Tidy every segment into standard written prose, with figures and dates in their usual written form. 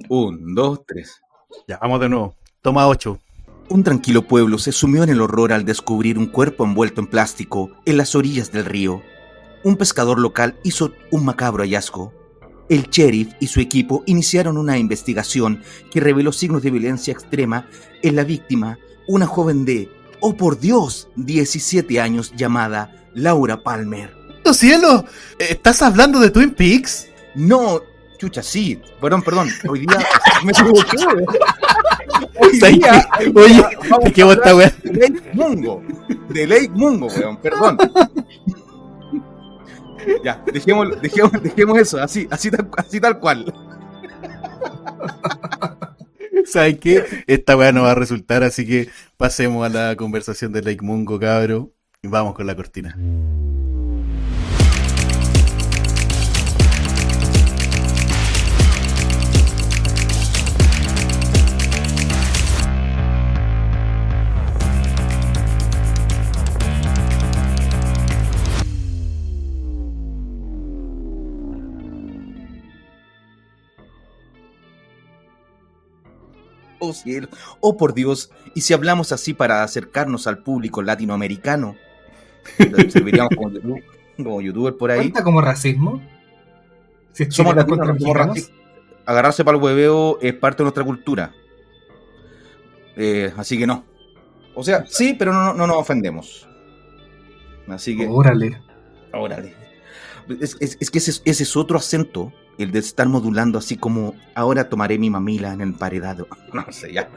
Un, dos, tres. Ya, vamos de nuevo. Toma 8. Un tranquilo pueblo se sumió en el horror al descubrir un cuerpo envuelto en plástico en las orillas del río. Un pescador local hizo un macabro hallazgo. El sheriff y su equipo iniciaron una investigación que reveló signos de violencia extrema en la víctima, una joven de, oh por Dios, 17 años llamada Laura Palmer. ¡Oh, cielo! ¿Estás hablando de Twin Peaks? No, chucha, sí. Perdón. Hoy día me equivoqué. Hoy día, Oye, vamos ¿qué a bosta, hablar weón? de Lake Mungo. De Lake Mungo, weón. Perdón. Ya, dejemos eso, así tal cual. ¿Sabes qué? Esta weá no va a resultar, así que pasemos a la conversación de Lake Mungo, cabro. Y vamos con la cortina. Oh cielo, oh por Dios, y si hablamos así para acercarnos al público latinoamericano, serviríamos como youtuber por ahí. ¿Cuenta como racismo? Si es Somos chileno latinos, contra no somos mexicanos. racistas. Agarrarse para el hueveo es parte de nuestra cultura. Así que no. O sea, sí, pero no nos ofendemos. Así que, Órale. órale. Es que ese es otro acento, el de estar modulando así como, ahora tomaré mi mamila en el emparedado. No sé, ya.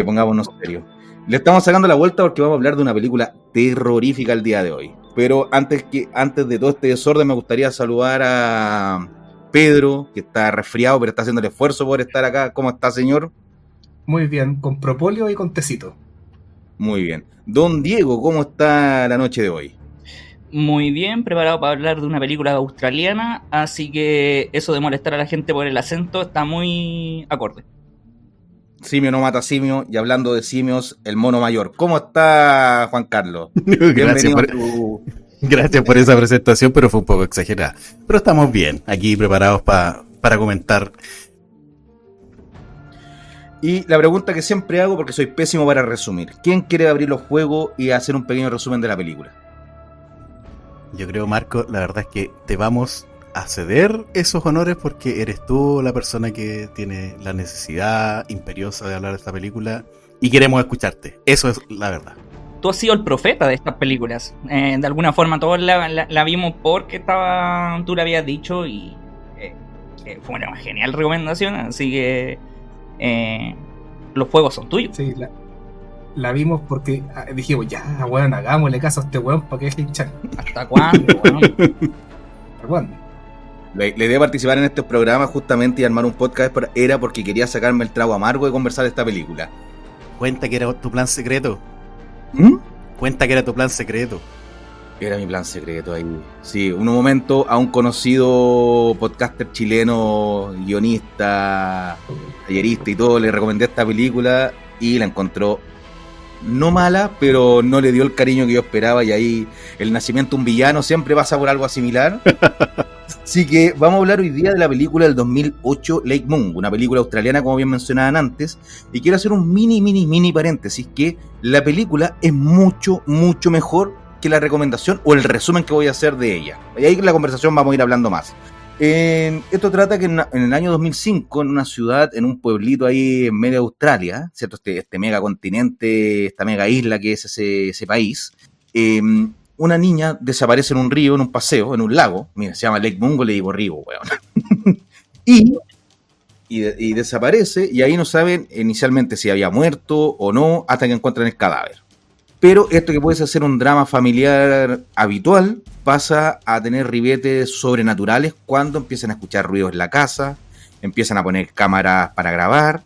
Pongámonos serio. Le estamos sacando la vuelta porque vamos a hablar de una película terrorífica el día de hoy. Pero antes de todo este desorden me gustaría saludar a Pedro, que está resfriado, pero está haciendo el esfuerzo por estar acá. ¿Cómo está, señor? Muy bien, con propóleo y con tecito. Muy bien. Don Diego, ¿cómo está la noche de hoy? Muy bien, preparado para hablar de una película australiana, así que eso de molestar a la gente por el acento está muy acorde. Simio no mata simio, y hablando de simios, el mono mayor. ¿Cómo está, Juan Carlos? Gracias por esa presentación, pero fue un poco exagerada. Pero estamos bien, aquí preparados para comentar. Y la pregunta que siempre hago, porque soy pésimo para resumir: ¿quién quiere abrir los juegos y hacer un pequeño resumen de la película? Yo creo, Marco, la verdad es que te vamos a ceder esos honores porque eres tú la persona que tiene la necesidad imperiosa de hablar de esta película y queremos escucharte. Eso es la verdad. Tú has sido el profeta de estas películas. De alguna forma todos la vimos porque tú la habías dicho y fue una genial recomendación, así que los juegos son tuyos. Sí, la vimos porque dijimos, ya, weón, hagámosle caso a este weón para que deje hinchar. ¿Hasta cuándo, weón? ¿Hasta cuándo? La idea de participar en estos programas justamente y armar un podcast era porque quería sacarme el trago amargo de conversar de esta película. Cuenta que era tu plan secreto. ¿Mm? Cuenta que era tu plan secreto. Era mi plan secreto ahí. Sí, un momento a un conocido podcaster chileno, guionista, tallerista y todo, le recomendé esta película y la encontró no mala, pero no le dio el cariño que yo esperaba, y ahí el nacimiento de un villano siempre pasa por algo similar. Así que vamos a hablar hoy día de la película del 2008, Lake Mungo, una película australiana como bien mencionaban antes, y quiero hacer un mini paréntesis, que la película es mucho mejor que la recomendación o el resumen que voy a hacer de ella. Y ahí en la conversación vamos a ir hablando más. Esto trata que en el año 2005, en una ciudad, en un pueblito ahí en medio de Australia, ¿cierto? Este mega continente, esta mega isla que es ese país, una niña desaparece en un río, en un paseo, en un lago. Mira, se llama Lake Mungo, le digo río, weón. y desaparece, y ahí no saben inicialmente si había muerto o no, hasta que encuentran el cadáver. Pero esto que puede ser un drama familiar habitual pasa a tener ribetes sobrenaturales cuando empiezan a escuchar ruidos en la casa, empiezan a poner cámaras para grabar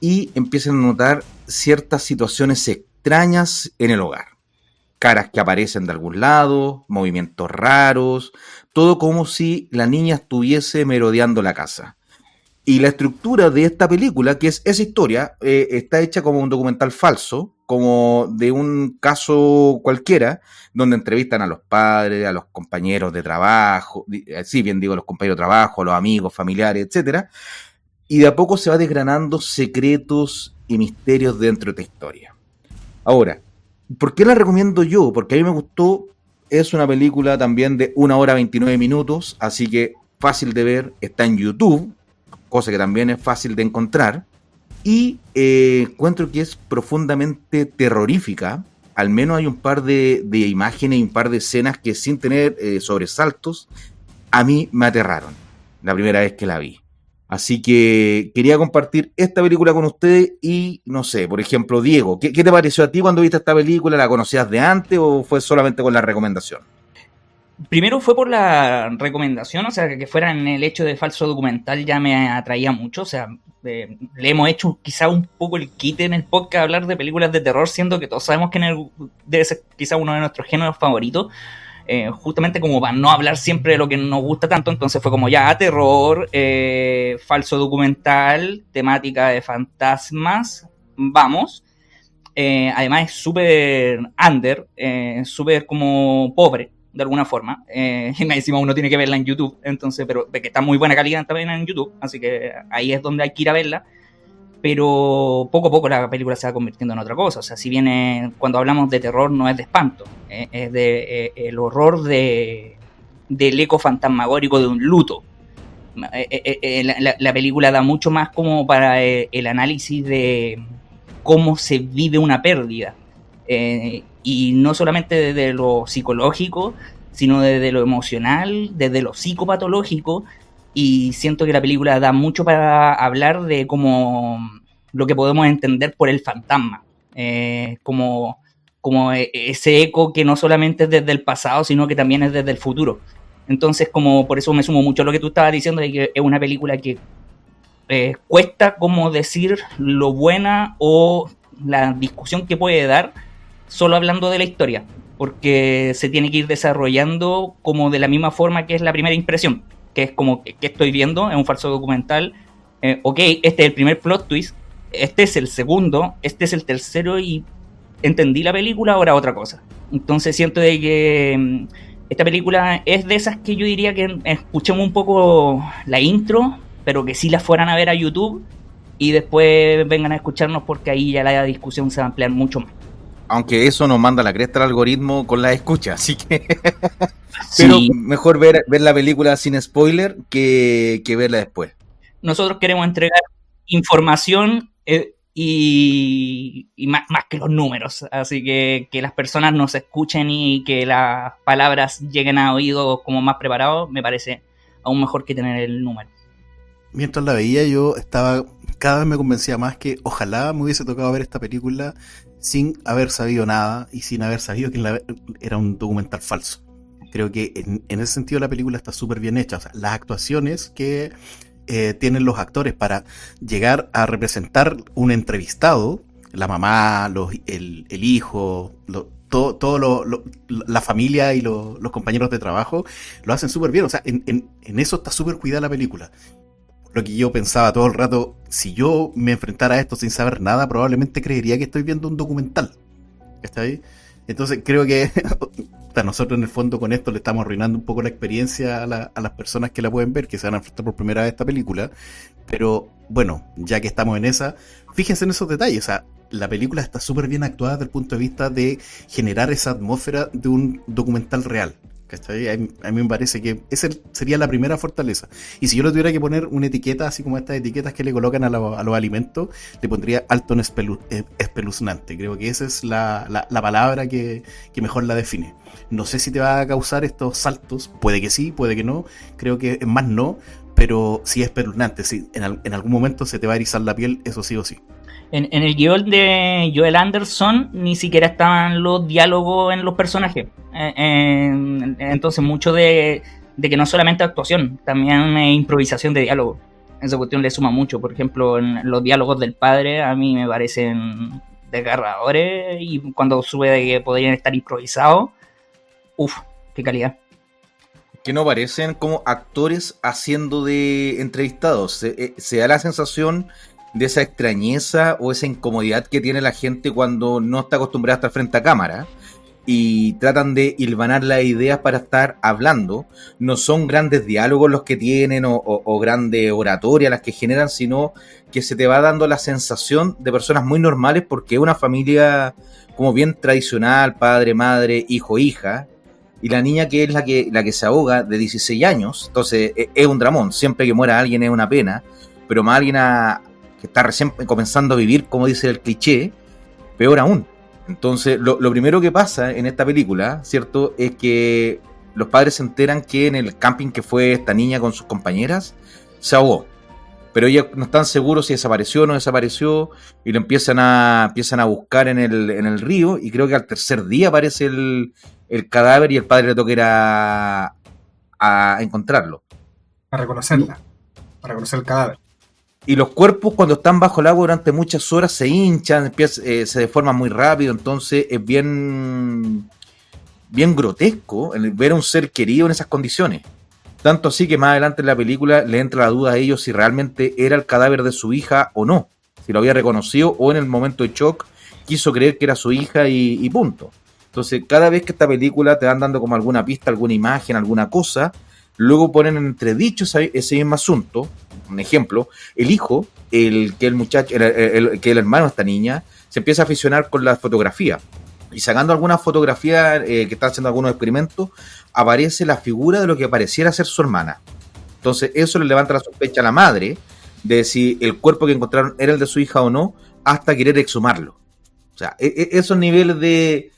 y empiezan a notar ciertas situaciones extrañas en el hogar. Caras que aparecen de algún lado, movimientos raros, todo como si la niña estuviese merodeando la casa. Y la estructura de esta película, que es esa historia, está hecha como un documental falso, como de un caso cualquiera, donde entrevistan a los padres, a los compañeros de trabajo, sí, bien digo, los compañeros de trabajo, los amigos, familiares, etcétera. y de a poco se va desgranando secretos y misterios dentro de esta historia. Ahora, ¿por qué la recomiendo yo? Porque a mí me gustó, es una película también de 1 hora 29 minutos, así que fácil de ver, está en YouTube, cosa que también es fácil de encontrar, y encuentro que es profundamente terrorífica. Al menos hay un par de imágenes y un par de escenas que, sin tener sobresaltos, a mí me aterraron la primera vez que la vi. Así que quería compartir esta película con ustedes y, no sé, por ejemplo, Diego, ¿qué te pareció a ti cuando viste esta película? ¿La conocías de antes o fue solamente con la recomendación? Primero fue por la recomendación, o sea, que fuera en el hecho de falso documental ya me atraía mucho, o sea, le hemos hecho quizá un poco el quite en el podcast hablar de películas de terror, siendo que todos sabemos que debe ser quizá uno de nuestros géneros favoritos, justamente como para no hablar siempre de lo que nos gusta tanto. Entonces fue como ya terror, falso documental, temática de fantasmas, vamos. Además es súper under, súper como pobre de alguna forma, y me encima uno tiene que verla en YouTube, entonces, pero de que está muy buena calidad también en YouTube, así que ahí es donde hay que ir a verla. Pero poco a poco la película se va convirtiendo en otra cosa. O sea, si bien cuando hablamos de terror no es de espanto, es de el horror del eco fantasmagórico de un luto. La película da mucho más como para el análisis de cómo se vive una pérdida, y no solamente desde lo psicológico, sino desde lo emocional, desde lo psicopatológico. Y siento que la película da mucho para hablar de como lo que podemos entender por el fantasma, como ese eco que no solamente es desde el pasado, sino que también es desde el futuro. Entonces, como por eso me sumo mucho a lo que tú estabas diciendo, de que es una película que cuesta como decir lo buena o la discusión que puede dar solo hablando de la historia, porque se tiene que ir desarrollando como de la misma forma que es la primera impresión, que es como que estoy viendo, es un falso documental, ok, este es el primer plot twist, este es el segundo, este es el tercero y entendí la película, ahora otra cosa. Entonces siento de que esta película es de esas que yo diría que escuchemos un poco la intro, pero que sí la fueran a ver a YouTube y después vengan a escucharnos, porque ahí ya la discusión se va a ampliar mucho más. Aunque eso nos manda la cresta al algoritmo con la escucha, así que... Pero sí, mejor ver la película sin spoiler que verla después. Nosotros queremos entregar información y más que los números, así que las personas nos escuchen y que las palabras lleguen a oídos como más preparados, me parece aún mejor que tener el número. Mientras la veía, yo estaba, cada vez me convencía más que ojalá me hubiese tocado ver esta película sin haber sabido nada y sin haber sabido que era un documental falso. Creo que en ese sentido la película está súper bien hecha. O sea, las actuaciones que tienen los actores para llegar a representar un entrevistado, la mamá, el hijo, la familia y los compañeros de trabajo, lo hacen súper bien. O sea, en eso está súper cuidada la película. Lo que yo pensaba todo el rato, si yo me enfrentara a esto sin saber nada, probablemente creería que estoy viendo un documental. ¿Está ahí? Entonces creo que nosotros en el fondo con esto le estamos arruinando un poco la experiencia a las personas que la pueden ver, que se van a enfrentar por primera vez a esta película. Pero bueno, ya que estamos en esa, fíjense en esos detalles. O sea, la película está súper bien actuada desde el punto de vista de generar esa atmósfera de un documental real. ¿Cachai? A mí me parece que esa sería la primera fortaleza. Y si yo le tuviera que poner una etiqueta, así como estas etiquetas que le colocan a los alimentos, le pondría alto espeluznante. Creo que esa es la palabra que mejor la define. No sé si te va a causar estos saltos, puede que sí, puede que no, creo que es más no, pero sí es espeluznante, sí, en algún momento se te va a erizar la piel, eso sí o sí. En el guión de Joel Anderson ni siquiera estaban los diálogos en los personajes. Entonces mucho de que no solamente actuación, también improvisación de diálogo. Esa cuestión le suma mucho. Por ejemplo, en los diálogos del padre a mí me parecen desgarradores, y cuando sube de que podrían estar improvisados, uff, qué calidad. Que no parecen como actores haciendo de entrevistados. Se da la sensación de esa extrañeza o esa incomodidad que tiene la gente cuando no está acostumbrada a estar frente a cámara. y tratan de hilvanar las ideas para estar hablando. No son grandes diálogos los que tienen o grandes oratorias las que generan, sino que se te va dando la sensación de personas muy normales, porque es una familia como bien tradicional, padre, madre, hijo, hija, y la niña que es la que se ahoga, de 16 años, entonces es un dramón. Siempre que muera alguien es una pena, pero más alguien que está recién comenzando a vivir, como dice el cliché, peor aún. Entonces, lo primero que pasa en esta película, ¿cierto?, es que los padres se enteran que en el camping que fue esta niña con sus compañeras, se ahogó. Pero ellos no están seguros si desapareció o no desapareció, y lo empiezan a buscar en el río, y creo que al tercer día aparece el cadáver y el padre le toca ir a encontrarlo. A reconocerla, a reconocer el cadáver. Y los cuerpos, cuando están bajo el agua durante muchas horas, se hinchan, se deforman muy rápido. Entonces es bien grotesco ver a un ser querido en esas condiciones. Tanto así que más adelante en la película le entra la duda a ellos si realmente era el cadáver de su hija o no. Si lo había reconocido, o en el momento de shock quiso creer que era su hija y punto. Entonces, cada vez que esta película te van dando como alguna pista, alguna imagen, alguna cosa, luego ponen en entredicho ese mismo asunto. Un ejemplo, el hijo, que el hermano de esta niña, se empieza a aficionar con la fotografía. Y sacando algunas fotografías que está haciendo algunos experimentos, aparece la figura de lo que pareciera ser su hermana. Entonces eso le levanta la sospecha a la madre de si el cuerpo que encontraron era el de su hija o no, hasta querer exhumarlo. O sea, esos niveles de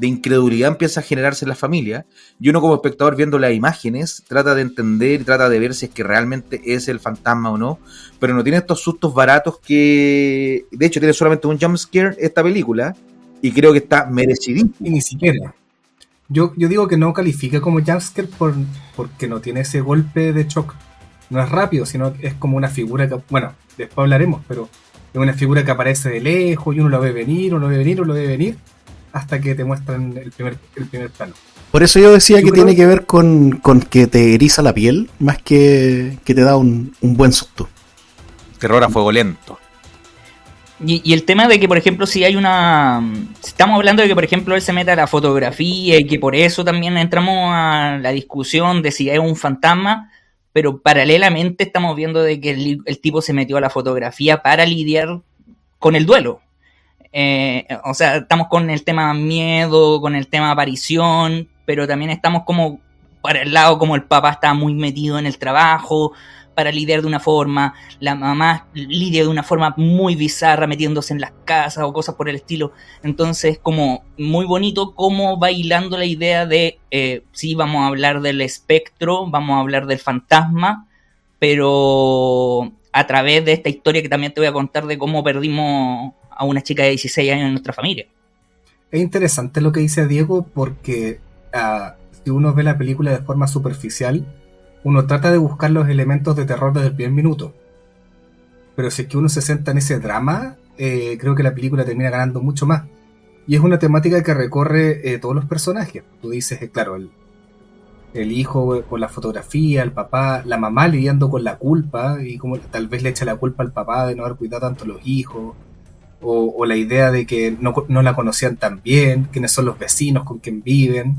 incredulidad empieza a generarse en la familia, y uno como espectador viendo las imágenes trata de entender y trata de ver si es que realmente es el fantasma o no, pero no tiene estos sustos baratos que, de hecho, tiene solamente un jumpscare esta película, y creo que está merecidísimo. Y ni siquiera. Yo digo que no califica como jumpscare porque no tiene ese golpe de shock. No es rápido, sino que es como una figura que, bueno, después hablaremos, pero es una figura que aparece de lejos y uno lo ve venir, hasta que te muestran el primer plano. Por eso yo decía que tiene que ver con que te eriza la piel, más que te da un buen susto. Terror a fuego lento. Y el tema de que, por ejemplo, si estamos hablando de que, por ejemplo, él se mete a la fotografía y que por eso también entramos a la discusión de si es un fantasma, pero paralelamente estamos viendo de que el tipo se metió a la fotografía para lidiar con el duelo. O sea, estamos con el tema miedo, con el tema aparición, pero también estamos como para el lado como el papá está muy metido en el trabajo para lidiar de una forma, la mamá lidia de una forma muy bizarra metiéndose en las casas o cosas por el estilo. Entonces como muy bonito cómo va hilando la idea de sí, vamos a hablar del espectro, vamos a hablar del fantasma, pero a través de esta historia que también te voy a contar de cómo perdimos a una chica de 16 años en nuestra familia. Es interesante lo que dice Diego porque si uno ve la película de forma superficial, uno trata de buscar los elementos de terror desde el primer minuto. Pero si es que uno se centra en ese drama, creo que la película termina ganando mucho más. Y es una temática que recorre todos los personajes. Tú dices, claro, el hijo con la fotografía, el papá, la mamá lidiando con la culpa y como tal vez le echa la culpa al papá de no haber cuidado tanto a los hijos. O la idea de que no la conocían tan bien, quiénes son los vecinos con quien viven.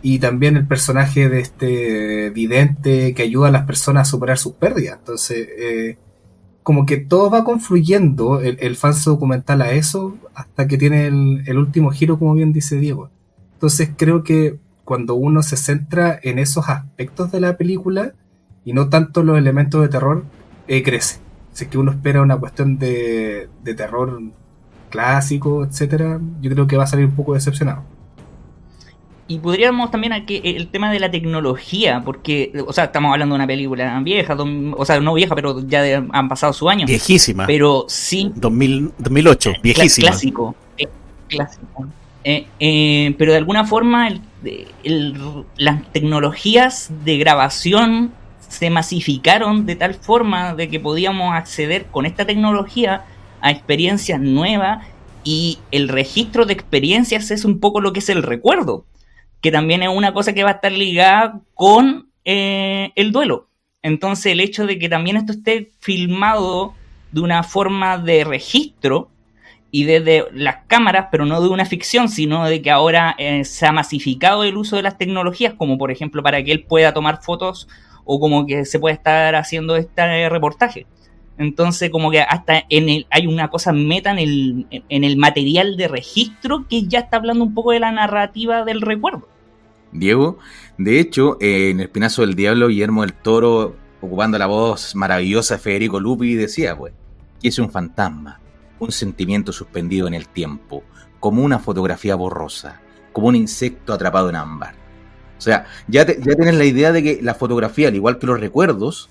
Y también el personaje de este vidente que ayuda a las personas a superar sus pérdidas. Entonces, como que todo va confluyendo el falso documental a eso, hasta que tiene el último giro, como bien dice Diego. Entonces creo que cuando uno se centra en esos aspectos de la película, y no tanto los elementos de terror, crece. Si es que uno espera una cuestión de terror clásico, etcétera, yo creo que va a salir un poco decepcionado. Y podríamos también aquí el tema de la tecnología, porque, o sea, estamos hablando de una película vieja, o sea, no vieja, pero ya han pasado sus años. Viejísima. Pero sí. 2008, viejísima. Clásico. Pero de alguna forma las tecnologías de grabación se masificaron de tal forma de que podíamos acceder con esta tecnología a experiencias nuevas, y el registro de experiencias es un poco lo que es el recuerdo, que también es una cosa que va a estar ligada con el duelo. Entonces el hecho de que también esto esté filmado de una forma de registro y desde las cámaras, pero no de una ficción, sino de que ahora se ha masificado el uso de las tecnologías, como por ejemplo para que él pueda tomar fotos o como que se puede estar haciendo este reportaje. Entonces como que hasta hay una cosa meta en el material de registro que ya está hablando un poco de la narrativa del recuerdo. Diego, de hecho, en El Espinazo del Diablo, Guillermo del Toro, ocupando la voz maravillosa de Federico Lupi, decía, pues, que es un fantasma, un sentimiento suspendido en el tiempo, como una fotografía borrosa, como un insecto atrapado en ámbar. O sea, ya tienes la idea de que la fotografía, al igual que los recuerdos,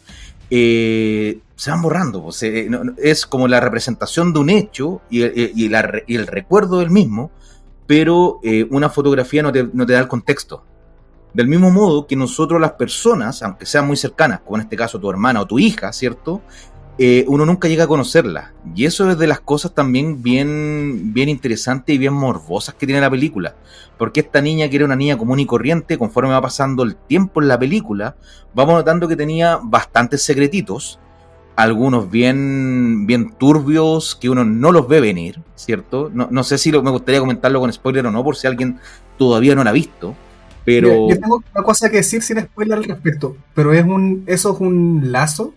se van borrando. Pues, es como la representación de un hecho y el recuerdo del mismo, pero una fotografía no te da el contexto. Del mismo modo que nosotros las personas, aunque sean muy cercanas, como en este caso tu hermana o tu hija, ¿cierto? Uno nunca llega a conocerla. Y eso es de las cosas también bien interesantes y bien morbosas que tiene la película. Porque esta niña, que era una niña común y corriente, conforme va pasando el tiempo en la película, vamos notando que tenía bastantes secretitos, algunos bien turbios que uno no los ve venir, ¿cierto? No sé si me gustaría comentarlo con spoiler o no, por si alguien todavía no la ha visto, pero... Mira, yo tengo una cosa que decir sin spoiler al respecto, pero eso es un lazo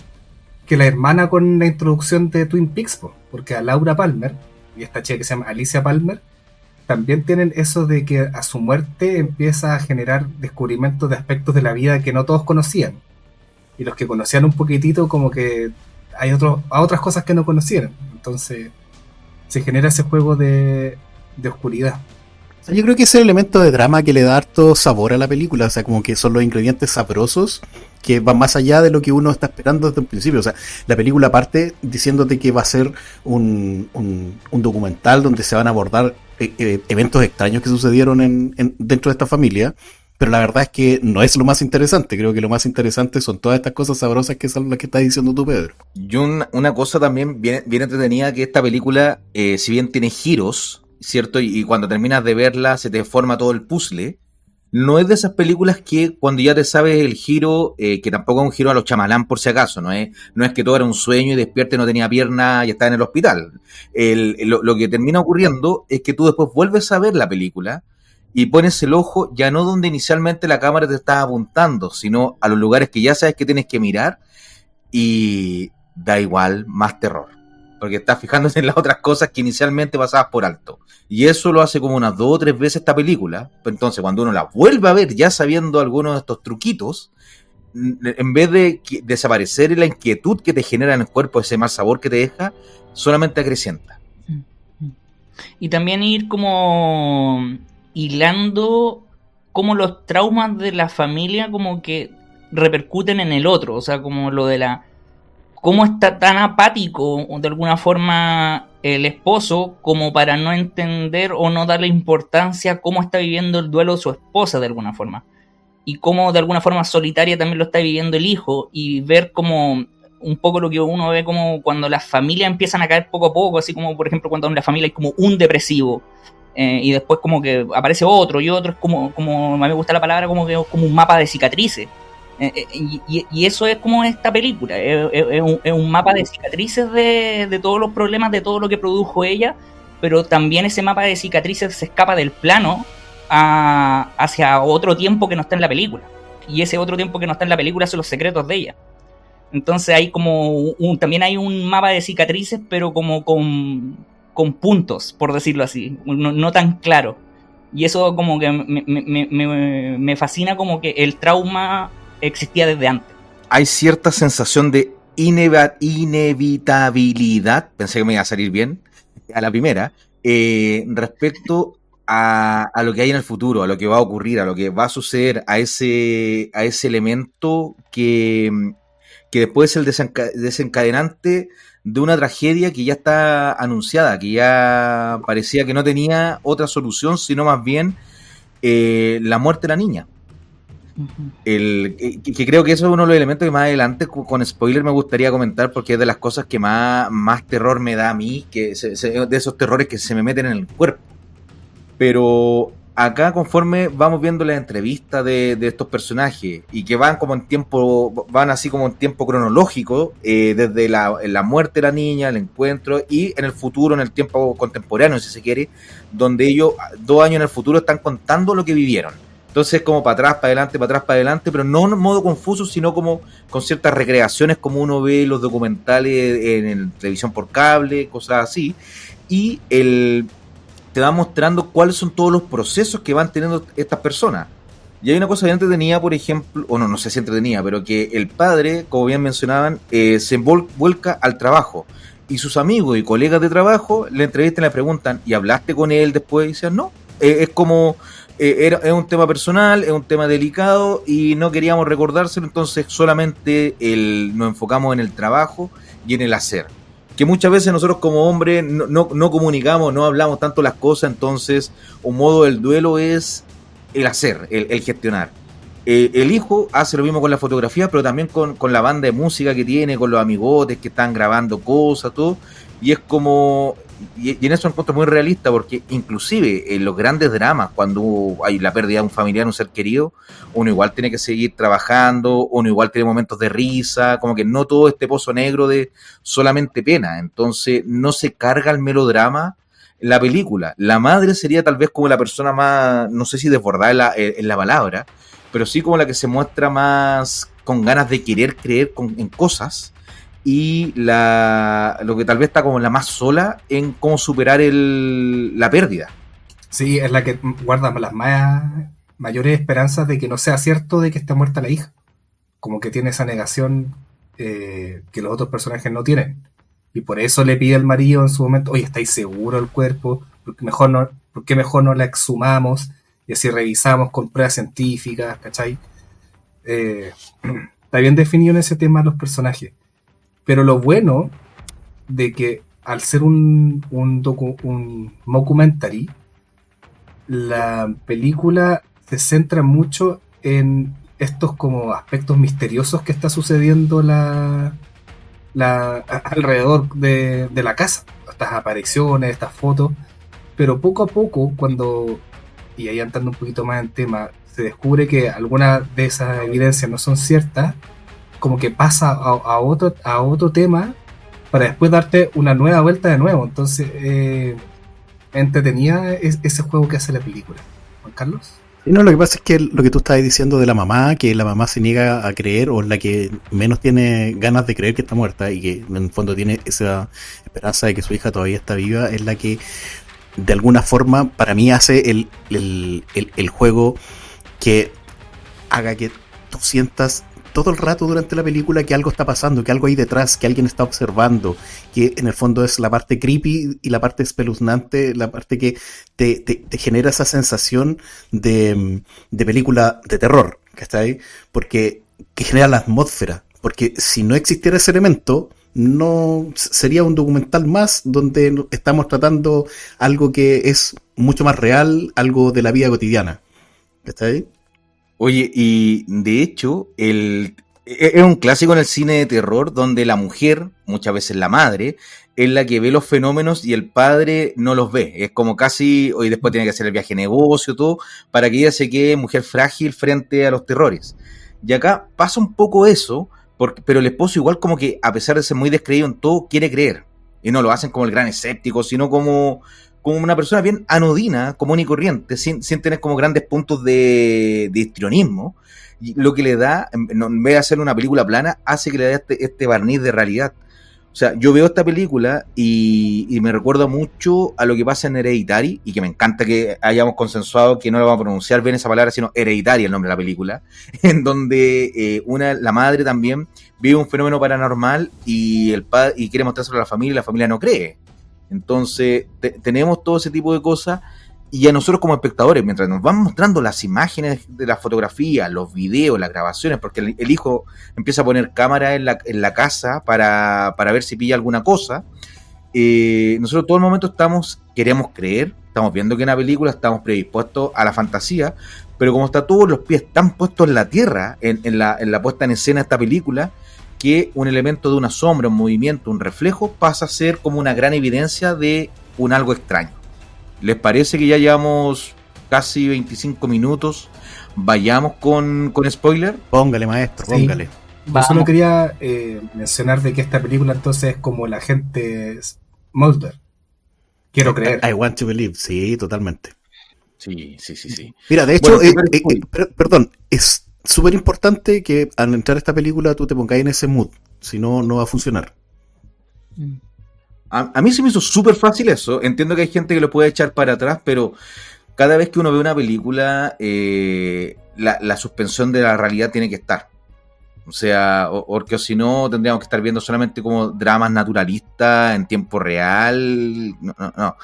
que la hermana con la introducción de Twin Peaks, porque a Laura Palmer, y esta chica que se llama Alicia Palmer, también tienen eso de que a su muerte empieza a generar descubrimientos de aspectos de la vida que no todos conocían. Y los que conocían un poquitito, como que hay otras cosas que no conocieron. Entonces se genera ese juego de oscuridad. O sea, yo creo que ese elemento de drama que le da harto sabor a la película, o sea, como que son los ingredientes sabrosos que van más allá de lo que uno está esperando desde un principio. O sea, la película parte diciéndote que va a ser un documental donde se van a abordar eventos extraños que sucedieron dentro de esta familia, pero la verdad es que no es lo más interesante. Creo que lo más interesante son todas estas cosas sabrosas que son las que estás diciendo tú, Pedro. Y una cosa también bien entretenida, que esta película, si bien tiene giros, ¿cierto? Y cuando terminas de verla se te forma todo el puzzle. No es de esas películas que cuando ya te sabes el giro, que tampoco es un giro a los Chamalán por si acaso, no es que todo era un sueño y despierta y no tenía pierna y está en el hospital. Lo que termina ocurriendo es que tú después vuelves a ver la película y pones el ojo ya no donde inicialmente la cámara te está apuntando, sino a los lugares que ya sabes que tienes que mirar, y da igual, más terror. Porque estás fijándose en las otras cosas que inicialmente pasabas por alto. Y eso lo hace como unas 2 o 3 veces esta película. Entonces, cuando uno la vuelve a ver, ya sabiendo algunos de estos truquitos, en vez de desaparecer la inquietud que te genera en el cuerpo, ese mal sabor que te deja, solamente acrecienta. Y también ir como hilando cómo los traumas de la familia como que repercuten en el otro. O sea, como lo de cómo está tan apático de alguna forma el esposo como para no entender o no darle importancia a cómo está viviendo el duelo de su esposa de alguna forma. Y cómo de alguna forma solitaria también lo está viviendo el hijo, y ver como un poco lo que uno ve como cuando las familias empiezan a caer poco a poco, así como por ejemplo cuando en la familia hay como un depresivo, y después como que aparece otro, y otro es como a mí me gusta la palabra, como que es como un mapa de cicatrices. Y eso es como esta película, es un mapa de cicatrices de todos los problemas, de todo lo que produjo ella, pero también ese mapa de cicatrices se escapa del plano hacia otro tiempo que no está en la película, y ese otro tiempo que no está en la película son los secretos de ella. Entonces hay como también hay un mapa de cicatrices, pero como con puntos, por decirlo así, no tan claro, y eso como que me fascina, como que el trauma existía desde antes. Hay cierta sensación de inevitabilidad, pensé que me iba a salir bien a la primera, respecto a lo que hay en el futuro, a lo que va a ocurrir, a lo que va a suceder, a ese elemento que después es el desencadenante de una tragedia que ya está anunciada, que ya parecía que no tenía otra solución, sino más bien la muerte de la niña. Que creo que eso es uno de los elementos que más adelante con spoiler me gustaría comentar, porque es de las cosas que más terror me da a mí, que de esos terrores que se me meten en el cuerpo. Pero acá conforme vamos viendo las entrevistas de estos personajes y que van como en tiempo, van así como en tiempo cronológico, desde la muerte de la niña, el encuentro y en el futuro, en el tiempo contemporáneo si se quiere, donde ellos 2 años en el futuro están contando lo que vivieron. Entonces como para atrás, para adelante, pero no en modo confuso, sino como con ciertas recreaciones como uno ve los documentales en televisión por cable, cosas así. Y te va mostrando cuáles son todos los procesos que van teniendo estas personas. Y hay una cosa bien entretenida, por ejemplo, o no sé si entretenida, pero que el padre, como bien mencionaban, se vuelca al trabajo. Y sus amigos y colegas de trabajo le entrevistan y le preguntan, ¿y hablaste con él después? Y dicen, no, es como... es un tema personal, es un tema delicado y no queríamos recordárselo, entonces solamente nos enfocamos en el trabajo y en el hacer. Que muchas veces nosotros como hombres no comunicamos, no hablamos tanto las cosas, entonces un modo del duelo es el hacer, el gestionar. El hijo hace lo mismo con la fotografía, pero también con la banda de música que tiene, con los amigotes que están grabando cosas, todo, y es como... Y en eso encuentro muy realista, porque inclusive en los grandes dramas, cuando hay la pérdida de un familiar, un ser querido, uno igual tiene que seguir trabajando, uno igual tiene momentos de risa, como que no todo este pozo negro de solamente pena. Entonces no se carga el melodrama en la película. La madre sería tal vez como la persona más, no sé si desbordada en la palabra, pero sí como la que se muestra más con ganas de querer creer en cosas, y lo que tal vez está como la más sola en cómo superar la pérdida. Sí, es la que guarda las mayores esperanzas de que no sea cierto de que esté muerta la hija. Como que tiene esa negación que los otros personajes no tienen. Y por eso le pide al marido en su momento, oye, ¿estáis seguros del cuerpo? ¿Por qué mejor no la exhumamos? Y así revisamos con pruebas científicas, ¿cachai? Está bien definido en ese tema los personajes. Pero lo bueno de que al ser un mockumentary, la película se centra mucho en estos como aspectos misteriosos que está sucediendo alrededor de la casa. Estas apariciones, estas fotos. Pero poco a poco, y ahí entrando un poquito más en tema, se descubre que algunas de esas evidencias no son ciertas, como que pasa a otro tema para después darte una nueva vuelta de nuevo. Entonces, entretenida ese juego que hace la película. Juan Carlos. No, lo que pasa es que lo que tú estabas diciendo de la mamá, que la mamá se niega a creer, o la que menos tiene ganas de creer que está muerta y que en el fondo tiene esa esperanza de que su hija todavía está viva, es la que de alguna forma para mí hace el juego que haga que tú sientas todo el rato durante la película que algo está pasando, que algo hay detrás, que alguien está observando, que en el fondo es la parte creepy y la parte espeluznante, la parte que te genera esa sensación de película de terror, que está ahí, porque que genera la atmósfera, porque si no existiera ese elemento, no sería un documental más donde estamos tratando algo que es mucho más real, algo de la vida cotidiana, ¿está ahí? Oye, y de hecho, es un clásico en el cine de terror donde la mujer, muchas veces la madre, es la que ve los fenómenos y el padre no los ve. Es como casi, hoy después tiene que hacer el viaje de negocio, todo, para que ella se quede mujer frágil frente a los terrores. Y acá pasa un poco eso, pero el esposo igual como que, a pesar de ser muy descreído en todo, quiere creer. Y no lo hacen como el gran escéptico, sino como una persona bien anodina, común y corriente, sin tener como grandes puntos de histrionismo, y lo que le da, en vez de hacer una película plana, hace que le dé este barniz de realidad. O sea, yo veo esta película y me recuerda mucho a lo que pasa en Hereditary, y que me encanta que hayamos consensuado que no lo vamos a pronunciar bien esa palabra, sino Hereditary, el nombre de la película, en donde la madre también vive un fenómeno paranormal y el padre y quiere mostrárselo a la familia no cree. Entonces tenemos todo ese tipo de cosas, y a nosotros como espectadores, mientras nos van mostrando las imágenes de la fotografía, los videos, las grabaciones, porque el hijo empieza a poner cámara en la casa para ver si pilla alguna cosa, nosotros todo el momento queremos creer, estamos viendo que en la película, estamos predispuestos a la fantasía, pero como está todos los pies tan puestos en la tierra, en la puesta en escena de esta película, que un elemento de una sombra, un movimiento, un reflejo, pasa a ser como una gran evidencia de un algo extraño. ¿Les parece que ya llevamos casi 25 minutos. Vayamos con spoiler. Póngale, maestro, Sí. póngale. Yo solo quería mencionar de que esta película entonces es como la agente Mulder. Quiero creer. I want to believe, sí, totalmente. Sí. Mira, de hecho, Bueno, super- perdón, es súper importante que al entrar a esta película tú te pongas en ese mood, si no, no va a funcionar. A mí se me hizo súper fácil eso. Entiendo que hay gente que lo puede echar para atrás, pero cada vez que uno ve una película, la suspensión de la realidad tiene que estar. O sea, porque si no tendríamos que estar viendo solamente como dramas naturalistas en tiempo real. No.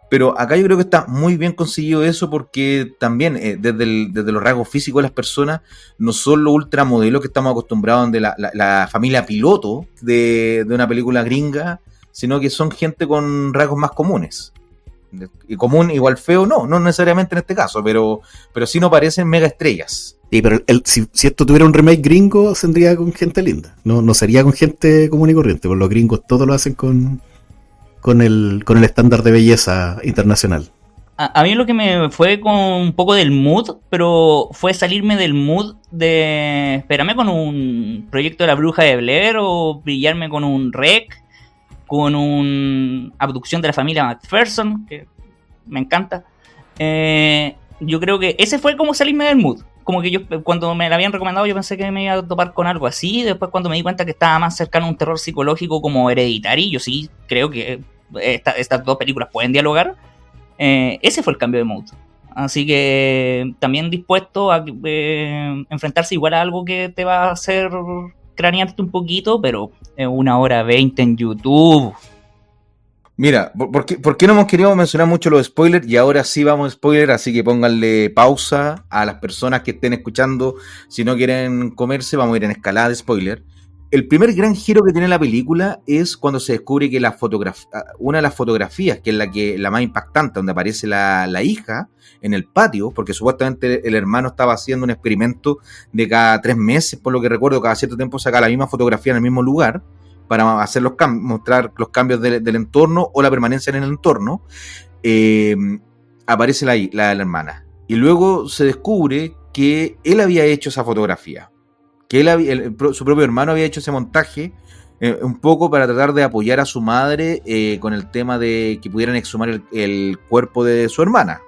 Pero acá yo creo que está muy bien conseguido eso, porque también desde los rasgos físicos de las personas no son los ultramodelos que estamos acostumbrados de la familia piloto de una película gringa, sino que son gente con rasgos más comunes. Y común igual feo, no necesariamente en este caso, pero sí no parecen mega estrellas. Sí, pero si esto tuviera un remake gringo, sería con gente linda. No sería con gente común y corriente, porque los gringos todo lo hacen con el estándar de belleza internacional. A mí lo que me fue con un poco del mood, pero fue salirme del mood de esperarme con un proyecto de la Bruja de Blair o brillarme con un Rec, con una abducción de la familia McPherson, que me encanta. Yo creo que ese fue como salirme del mood. Como que yo, cuando me la habían recomendado, yo pensé que me iba a topar con algo así. Después, cuando me di cuenta que estaba más cercano a un terror psicológico como Hereditary, yo sí creo que estas dos películas pueden dialogar. Ese fue el cambio de mood. Así que también dispuesto a enfrentarse igual a algo que te va a hacer cranearte un poquito, pero 1 hora 20 en YouTube. Mira, ¿por qué no hemos querido mencionar mucho los spoilers? Y ahora sí vamos a spoiler, así que pónganle pausa a las personas que estén escuchando. Si no quieren comerse, vamos a ir en escalada de spoiler. El primer gran giro que tiene la película es cuando se descubre que una de las fotografías, que es la más impactante, donde aparece la hija en el patio, porque supuestamente el hermano estaba haciendo un experimento de cada 3 meses, por lo que recuerdo, cada cierto tiempo saca la misma fotografía en el mismo lugar para hacer mostrar los cambios del entorno o la permanencia en el entorno. Aparece la hermana. Y luego se descubre que él había hecho esa fotografía, que su propio hermano había hecho ese montaje, un poco para tratar de apoyar a su madre con el tema de que pudieran exhumar el cuerpo de su hermana.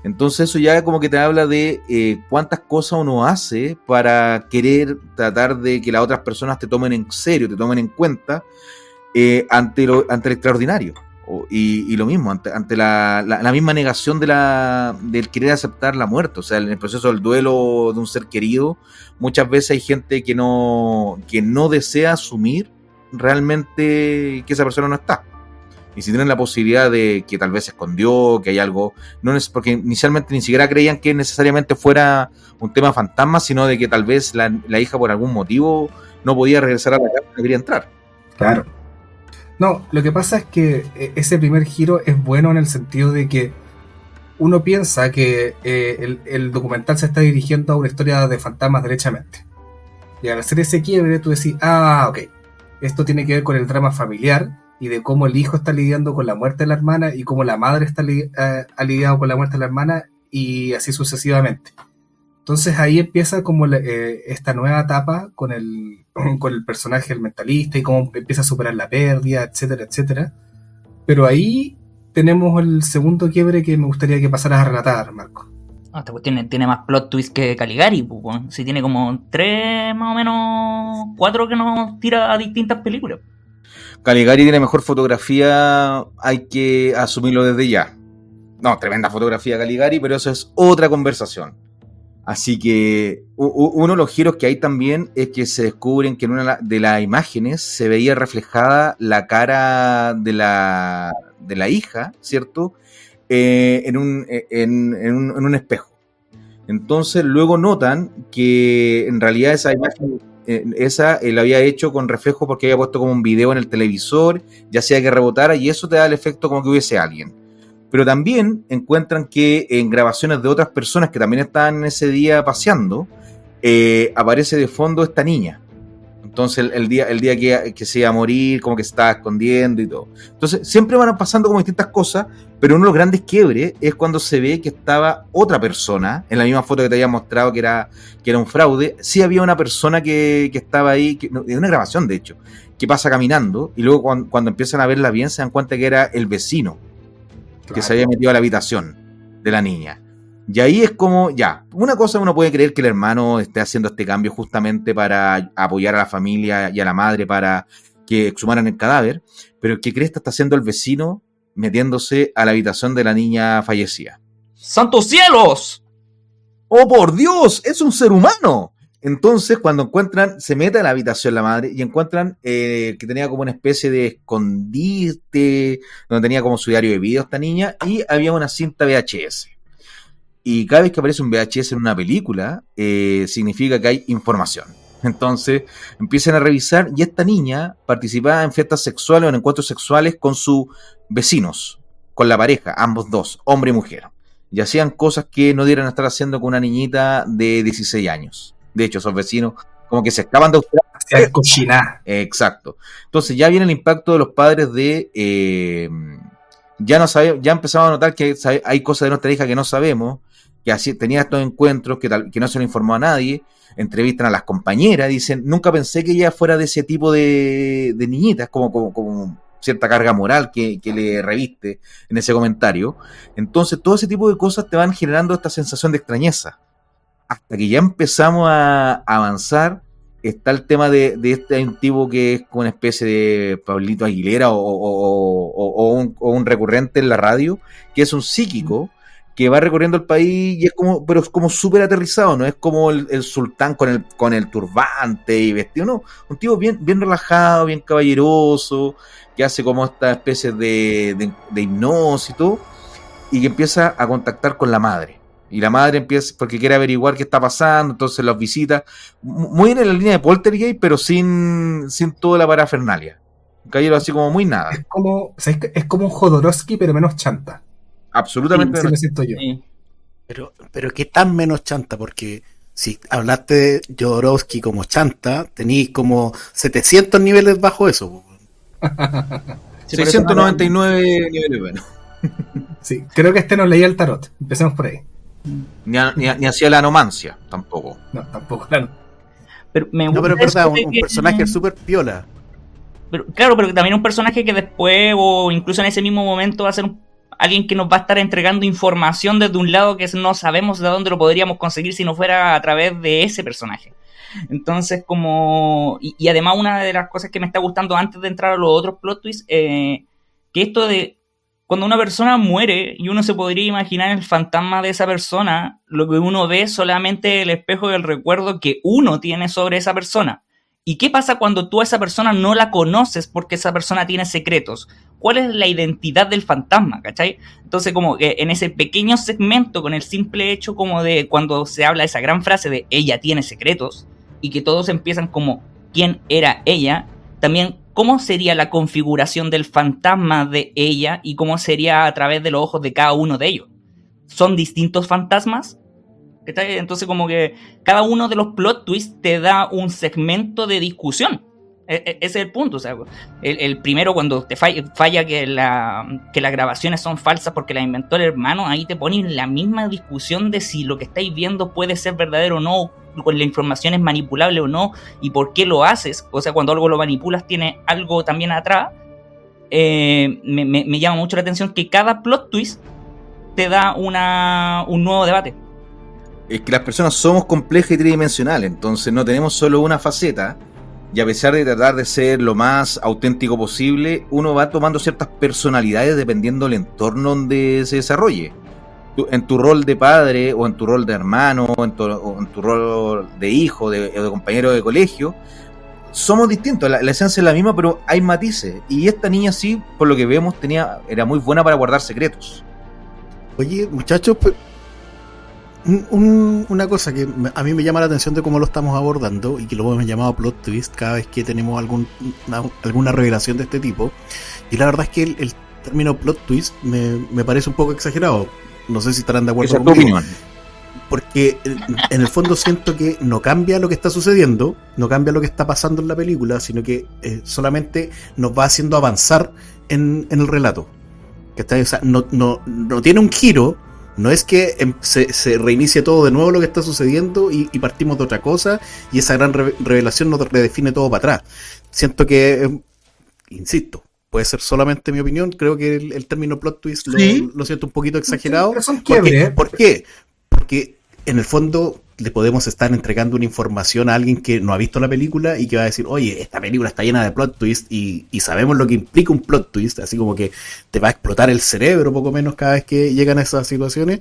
Entonces eso ya como que te habla de cuántas cosas uno hace para querer tratar de que las otras personas te tomen en serio, te tomen en cuenta ante el extraordinario. Y lo mismo, ante la misma negación del querer aceptar la muerte. O sea, en el proceso del duelo de un ser querido, muchas veces hay gente que no desea asumir realmente que esa persona no está. Y si tienen la posibilidad de que tal vez se escondió, que hay algo, porque inicialmente ni siquiera creían que necesariamente fuera un tema fantasma, sino de que tal vez la hija por algún motivo no podía regresar a la casa, no quería entrar. Claro. No, lo que pasa es que ese primer giro es bueno en el sentido de que uno piensa que el documental se está dirigiendo a una historia de fantasmas derechamente. Y al hacer ese quiebre tú decís, ok, esto tiene que ver con el drama familiar y de cómo el hijo está lidiando con la muerte de la hermana y cómo la madre ha lidiado con la muerte de la hermana y así sucesivamente. Entonces ahí empieza como esta nueva etapa con el personaje del mentalista y cómo empieza a superar la pérdida, etcétera, etcétera. Pero ahí tenemos el segundo quiebre que me gustaría que pasaras a relatar, Marco. Esta cuestión tiene más plot twist que Caligari, pues. Si tiene como 3 más o menos, 4 que nos tira a distintas películas. Caligari tiene mejor fotografía, hay que asumirlo desde ya. No, tremenda fotografía Caligari, pero eso es otra conversación. Así que uno de los giros que hay también es que se descubren que en una de las imágenes se veía reflejada la cara de la hija, ¿cierto? En un espejo. Entonces luego notan que en realidad esa imagen la había hecho con reflejo porque había puesto como un video en el televisor, ya sea que rebotara, y eso te da el efecto como que hubiese alguien. Pero también encuentran que en grabaciones de otras personas que también estaban ese día paseando, aparece de fondo esta niña. Entonces el día que se iba a morir, como que se estaba escondiendo y todo. Entonces siempre van pasando como distintas cosas, pero uno de los grandes quiebres es cuando se ve que estaba otra persona, en la misma foto que te había mostrado que era un fraude. Sí había una persona que estaba ahí, de una grabación de hecho, que pasa caminando, y luego cuando empiezan a verla bien se dan cuenta que era el vecino, que se había metido a la habitación de la niña. Y ahí es como, ya, una cosa uno puede creer que el hermano esté haciendo este cambio justamente para apoyar a la familia y a la madre para que exhumaran el cadáver, pero ¿qué crees que está haciendo el vecino metiéndose a la habitación de la niña fallecida? ¡Santos cielos! ¡Oh, por Dios! ¡Es un ser humano! Entonces, cuando encuentran, se mete a la habitación la madre y encuentran que tenía como una especie de escondite, donde tenía como su diario de video esta niña, y había una cinta VHS. Y cada vez que aparece un VHS en una película, significa que hay información. Entonces empiezan a revisar y esta niña participaba en fiestas sexuales o en encuentros sexuales con sus vecinos, con la pareja, ambos dos, hombre y mujer. Y hacían cosas que no debieran estar haciendo con una niñita de 16 años. De hecho, esos vecinos como que se escapan de Australia. Hacían cochinadas. Exacto. Entonces ya viene el impacto de los padres de... ya empezamos a notar que hay cosas de nuestra hija que no sabemos, que así tenía estos encuentros que no se lo informó a nadie. Entrevistan a las compañeras, dicen, nunca pensé que ella fuera de ese tipo de niñitas, como cierta carga moral que le reviste en ese comentario. Entonces todo ese tipo de cosas te van generando esta sensación de extrañeza, hasta que ya empezamos a avanzar. Está el tema de este antiguo que es como una especie de Pablito Aguilera o un recurrente en la radio, que es un psíquico que va recorriendo el país y pero es como súper aterrizado, no es como el sultán con el turbante y vestido, no, un tipo bien relajado, bien caballeroso, que hace como esta especie de hipnosis y todo, y que empieza a contactar con la madre. Y la madre empieza, porque quiere averiguar qué está pasando, entonces los visita, muy en la línea de Poltergeist, pero sin toda la parafernalia. Un caballero así como muy nada. Es como un Jodorowsky, pero menos chanta. Absolutamente. Sí, lo siento yo. Sí. Pero ¿qué tan menos chanta? Porque si hablaste de Jodorowsky como chanta, tenéis como 700 niveles bajo eso. Sí, 699 niveles buenos. Sí, creo que no leía el tarot. Empecemos por ahí. Ni hacía la anomancia, tampoco. No, tampoco, claro. Pero me No, pero es gusta verdad, eso de un que- personaje súper piola. Pero, claro, pero también un personaje que después o incluso en ese mismo momento va a ser alguien que nos va a estar entregando información desde un lado que no sabemos de dónde lo podríamos conseguir si no fuera a través de ese personaje. Entonces, como... Y además una de las cosas que me está gustando antes de entrar a los otros plot twists, que esto de cuando una persona muere y uno se podría imaginar el fantasma de esa persona, lo que uno ve es solamente el espejo del recuerdo que uno tiene sobre esa persona. ¿Y qué pasa cuando tú a esa persona no la conoces porque esa persona tiene secretos? ¿Cuál es la identidad del fantasma? ¿Cachai? Entonces, como que en ese pequeño segmento, con el simple hecho como de cuando se habla esa gran frase de ella tiene secretos, y que todos empiezan como ¿quién era ella? También, ¿cómo sería la configuración del fantasma de ella y cómo sería a través de los ojos de cada uno de ellos? ¿Son distintos fantasmas? Entonces como que cada uno de los plot twists te da un segmento de discusión. Ese es el punto. O sea, el primero, cuando te falla que las grabaciones son falsas porque las inventó el hermano, ahí te ponen la misma discusión de si lo que estáis viendo puede ser verdadero o no, la información es manipulable o no, y por qué lo haces. O sea, cuando algo lo manipulas tiene algo también atrás. Me llama mucho la atención que cada plot twist te da un nuevo debate. Es que las personas somos complejas y tridimensionales, entonces no tenemos solo una faceta, y a pesar de tratar de ser lo más auténtico posible, uno va tomando ciertas personalidades dependiendo del entorno donde se desarrolle. En tu rol de padre, o en tu rol de hermano, o en tu rol de hijo, o de compañero de colegio, somos distintos, la esencia es la misma, pero hay matices, y esta niña sí, por lo que vemos, era muy buena para guardar secretos. Oye, muchachos, una cosa que a mí me llama la atención de cómo lo estamos abordando y que lo hemos llamado plot twist cada vez que tenemos alguna revelación de este tipo, y la verdad es que el término plot twist me parece un poco exagerado. No sé si estarán de acuerdo Esa es tu conmigo. opinión. porque en el fondo siento que no cambia lo que está sucediendo, no cambia lo que está pasando en la película, sino que solamente nos va haciendo avanzar en el relato. ¿Cachai? O sea, no tiene un giro, no es que se reinicie todo de nuevo lo que está sucediendo y partimos de otra cosa y esa gran revelación nos redefine todo para atrás. Siento que, insisto, puede ser solamente mi opinión, creo que el término plot twist lo siento un poquito exagerado. Pero son quiebres. ¿Por qué? Porque en el fondo le podemos estar entregando una información a alguien que no ha visto la película y que va a decir, oye, esta película está llena de plot twist y sabemos lo que implica un plot twist, así como que te va a explotar el cerebro poco menos cada vez que llegan a esas situaciones.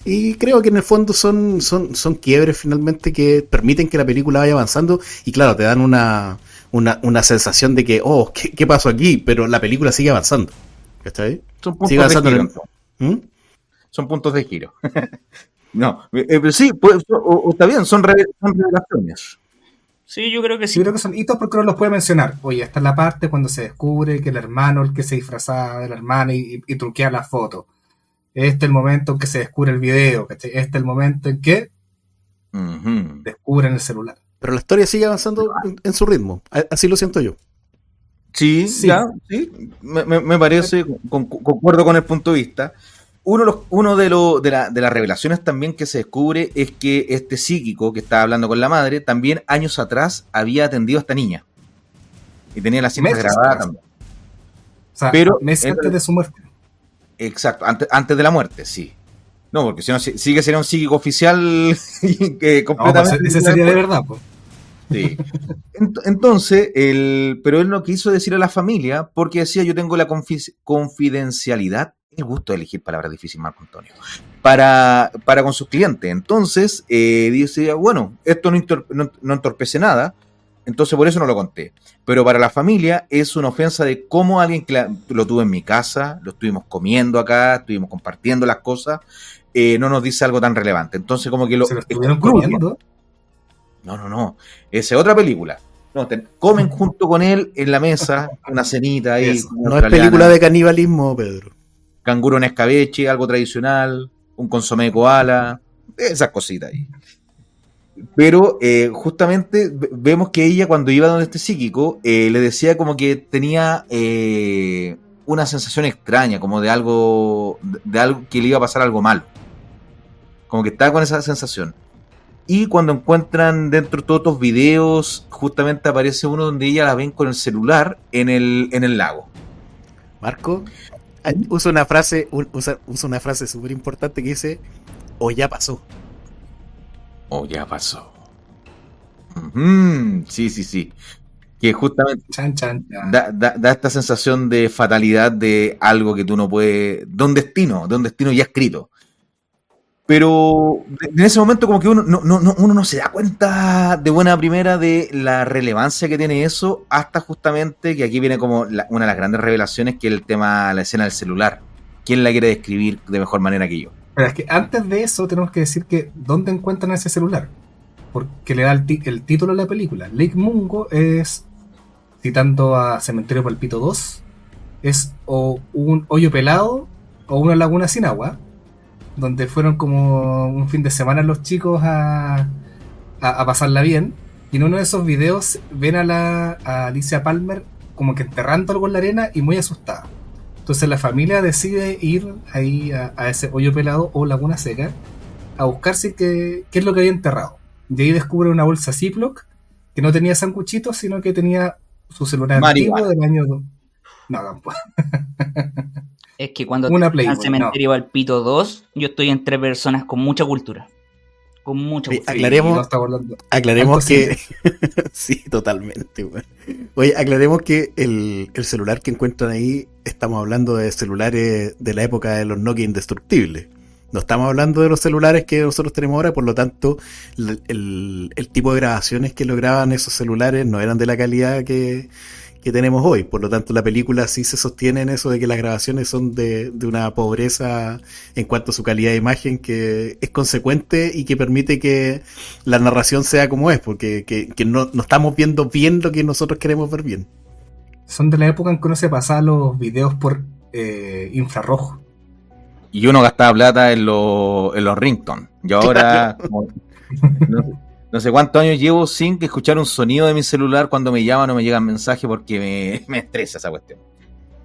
Y creo que en el fondo son quiebres finalmente que permiten que la película vaya avanzando y claro, te dan una sensación de que, ¿qué pasó aquí? Pero la película sigue avanzando. ¿Está Son puntos sigue avanzando de giro. Son puntos de giro. No, pero sí, pues, está bien, son revelaciones. Sí, yo creo que sí. Yo creo que son hitos porque uno los puede mencionar. Oye, esta es la parte cuando se descubre que el hermano, el que se disfrazaba de la hermana y truquea la foto. Este es el momento en que se descubre el video, ¿cachai? Este es el momento en que descubren el celular. Pero la historia sigue avanzando en su ritmo. Así lo siento yo. Sí. Me parece, concuerdo con el punto de vista. Uno de las revelaciones también que se descubre es que este psíquico que estaba hablando con la madre también años atrás había atendido a esta niña. Y tenía la cinta grabada también. O sea, pero meses antes de su muerte. Exacto, antes de la muerte, sí. No, porque si no, sí que sería un psíquico oficial que completamente... No, ese sería de verdad, pues. Sí. Entonces, pero él no quiso decir a la familia porque decía, yo tengo la confidencialidad, el gusto de elegir palabras difíciles, Marco Antonio, para con sus clientes. Entonces, dice, bueno, esto no entorpece nada, entonces por eso no lo conté. Pero para la familia es una ofensa de cómo alguien que lo tuvo en mi casa, lo estuvimos comiendo acá, estuvimos compartiendo las cosas, no nos dice algo tan relevante. Entonces, como que ¿Se lo estuvieron comiendo? No. Esa es otra película. No, comen junto con él en la mesa, una cenita ahí. No es película de canibalismo, Pedro. Canguro en escabeche, algo tradicional, un consomé de koala, esas cositas ahí. Pero justamente vemos que ella cuando iba donde este psíquico le decía como que tenía una sensación extraña, como de algo que le iba a pasar algo malo. Como que estaba con esa sensación. Y cuando encuentran dentro de todos estos videos, justamente aparece uno donde ella la ven con el celular en el lago. Marco usa una frase súper importante que dice, o ya pasó. O ya pasó. Sí. Que justamente da esta sensación de fatalidad de algo que tú no puedes... de un destino ya escrito. Pero en ese momento como que uno no se da cuenta de buena primera de la relevancia que tiene eso, hasta justamente que aquí viene como una de las grandes revelaciones, que es el tema, la escena del celular. ¿Quién la quiere describir de mejor manera que yo? Pero es que antes de eso tenemos que decir que ¿dónde encuentran ese celular? Porque le da el título de la película. Lake Mungo es, citando a Cementerio Palpito 2, es o un hoyo pelado o una laguna sin agua, donde fueron como un fin de semana los chicos a pasarla bien, y en uno de esos videos ven a Alicia Palmer como que enterrando algo en la arena y muy asustada. Entonces la familia decide ir ahí a ese hoyo pelado o laguna seca a buscar qué es lo que había enterrado. De ahí descubre una bolsa Ziploc que no tenía sanguchitos, sino que tenía su celular antiguo del año... No, tampoco. Es que cuando te al Cementerio Palpito 2, yo estoy entre personas con mucha cultura. Con mucha cultura. Aclaremos que... sí, totalmente. Bueno. Oye, aclaremos que el celular que encuentran ahí, estamos hablando de celulares de la época de los Nokia indestructibles. No estamos hablando de los celulares que nosotros tenemos ahora, por lo tanto, el tipo de grabaciones que lograban esos celulares no eran de la calidad que tenemos hoy. Por lo tanto, la película sí se sostiene en eso de que las grabaciones son de una pobreza en cuanto a su calidad de imagen, que es consecuente y que permite que la narración sea como es, porque que no estamos viendo bien lo que nosotros queremos ver bien. Son de la época en que uno se pasaba los videos por infrarrojo. Y uno gastaba plata en los ringtones. Yo ahora, no sé cuántos años llevo sin que escuchar un sonido de mi celular cuando me llaman o me llegan mensajes porque me estresa esa cuestión.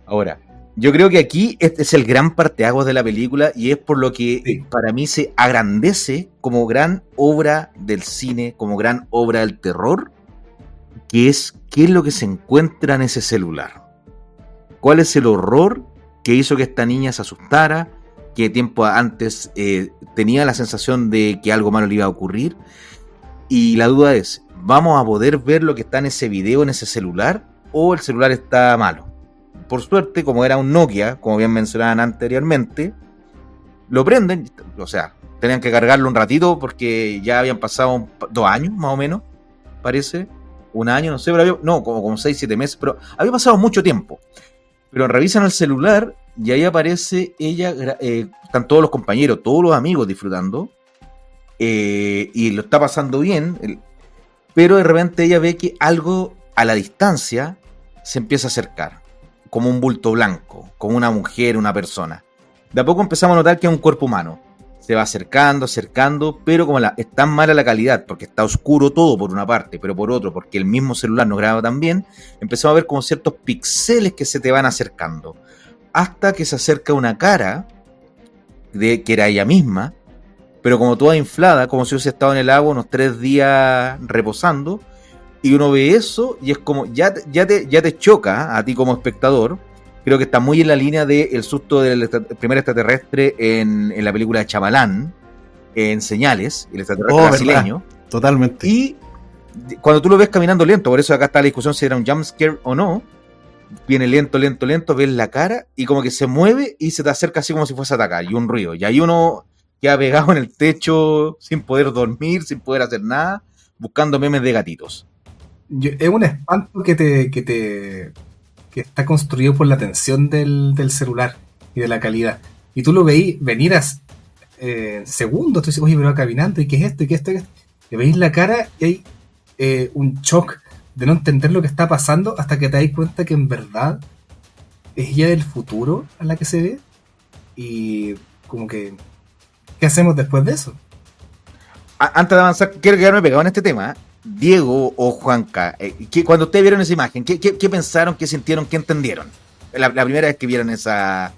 Ahora, yo creo que aquí este es el gran parteaguas de la película y es por lo que para mí se agrandece como gran obra del cine, como gran obra del terror, que es qué es lo que se encuentra en ese celular. ¿Cuál es el horror que hizo que esta niña se asustara? Que tiempo antes tenía la sensación de que algo malo le iba a ocurrir. Y la duda es, ¿vamos a poder ver lo que está en ese video, en ese celular? ¿O el celular está malo? Por suerte, como era un Nokia, como bien mencionaban anteriormente, lo prenden, o sea, tenían que cargarlo un ratito porque ya habían pasado 2 años, más o menos, parece. 1 año, no sé, pero como 6, 7 meses, pero había pasado mucho tiempo. Pero revisan el celular y ahí aparece ella, están todos los compañeros, todos los amigos disfrutando, y lo está pasando bien, pero de repente ella ve que algo a la distancia se empieza a acercar, como un bulto blanco, como una mujer, una persona. De a poco empezamos a notar que es un cuerpo humano. Se va acercando, pero como es tan mala la calidad, porque está oscuro todo por una parte, pero por otro, porque el mismo celular no graba tan bien, empezamos a ver como ciertos píxeles que se te van acercando. Hasta que se acerca una cara, que era ella misma, pero como toda inflada, como si hubiese estado en el agua unos 3 días reposando, y uno ve eso, y es como, ya te choca a ti como espectador. Creo que está muy en la línea del susto del primer extraterrestre en la película de Shyamalan, en Señales, el extraterrestre brasileño. ¿Verdad? Totalmente. Y cuando tú lo ves caminando lento, por eso acá está la discusión si era un jumpscare o no, viene lento, ves la cara y como que se mueve y se te acerca así como si fuese a atacar, y un ruido. Y ahí uno queda pegado en el techo sin poder dormir, sin poder hacer nada, buscando memes de gatitos. Es un espanto que está construido por la tensión del celular y de la calidad. Y tú lo veís venir segundos, tú dices, oye, pero va caminando, ¿y qué es esto? ¿Y qué es esto? Y veis la cara y hay un shock de no entender lo que está pasando hasta que te das cuenta que en verdad es ella del futuro a la que se ve. Y como que, ¿qué hacemos después de eso? Antes de avanzar, quiero quedarme pegado en este tema. Diego o Juanca, cuando ustedes vieron esa imagen, ¿qué pensaron, qué sintieron, qué entendieron? La primera vez que vieron esa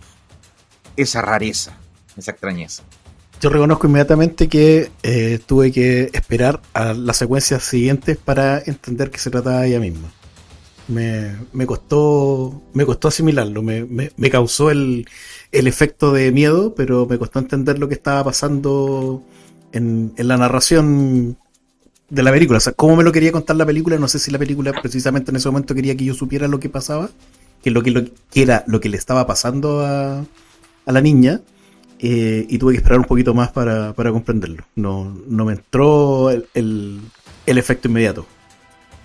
rareza, esa extrañeza. Yo reconozco inmediatamente que tuve que esperar a las secuencias siguientes para entender que se trataba de ella misma. Me costó asimilarlo, me causó el efecto de miedo, pero me costó entender lo que estaba pasando en la narración de la película. O sea, cómo me lo quería contar la película, no sé si la película precisamente en ese momento quería que yo supiera lo que pasaba, que era lo que le estaba pasando a la niña, y tuve que esperar un poquito más para comprenderlo. No me entró el efecto inmediato.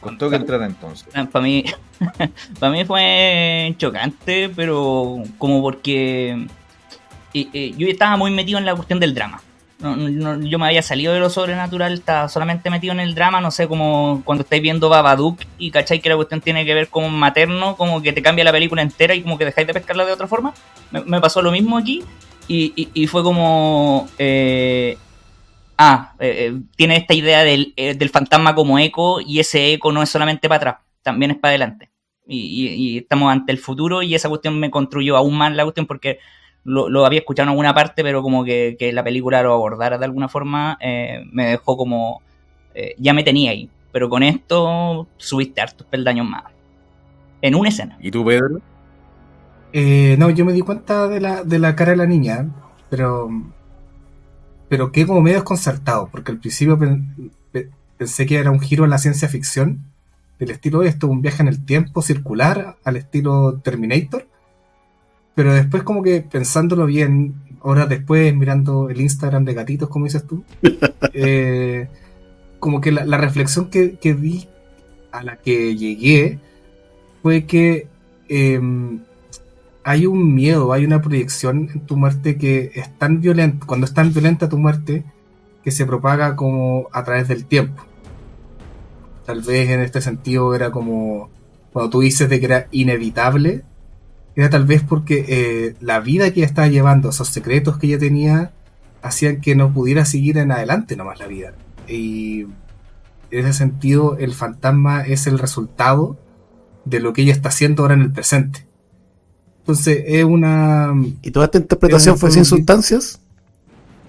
Contó que entrar entonces. Para mí fue chocante, pero como porque yo estaba muy metido en la cuestión del drama. Yo me había salido de lo sobrenatural, estaba solamente metido en el drama, no sé, como cuando estáis viendo Babadook y cachai que la cuestión tiene que ver con materno, como que te cambia la película entera y como que dejáis de pescarla de otra forma. Me pasó lo mismo aquí y fue como... tiene esta idea del fantasma como eco, y ese eco no es solamente para atrás, también es para adelante. Y estamos ante el futuro, y esa cuestión me construyó aún más la cuestión porque... Lo había escuchado en alguna parte, pero como que la película lo abordara de alguna forma, me dejó como... ya me tenía ahí, pero con esto subiste hartos peldaños más. En una escena. ¿Y tú, Pedro? No, yo me di cuenta de la cara de la niña, pero quedé como medio desconcertado, porque al principio pensé que era un giro en la ciencia ficción, del estilo esto, un viaje en el tiempo circular, al estilo Terminator. Pero después como que pensándolo bien, horas después, mirando el Instagram de gatitos, como dices tú, como que la reflexión que vi, a la que llegué, fue que hay un miedo, hay una proyección en tu muerte que es tan violenta, cuando es tan violenta tu muerte, que se propaga como a través del tiempo. Tal vez en este sentido era como cuando tú dices de que era inevitable era tal vez porque la vida que ella estaba llevando, esos secretos que ella tenía, hacían que no pudiera seguir en adelante nomás la vida. Y en ese sentido, el fantasma es el resultado de lo que ella está haciendo ahora en el presente. Entonces, es una... ¿Y toda esta interpretación fue sin sustancias?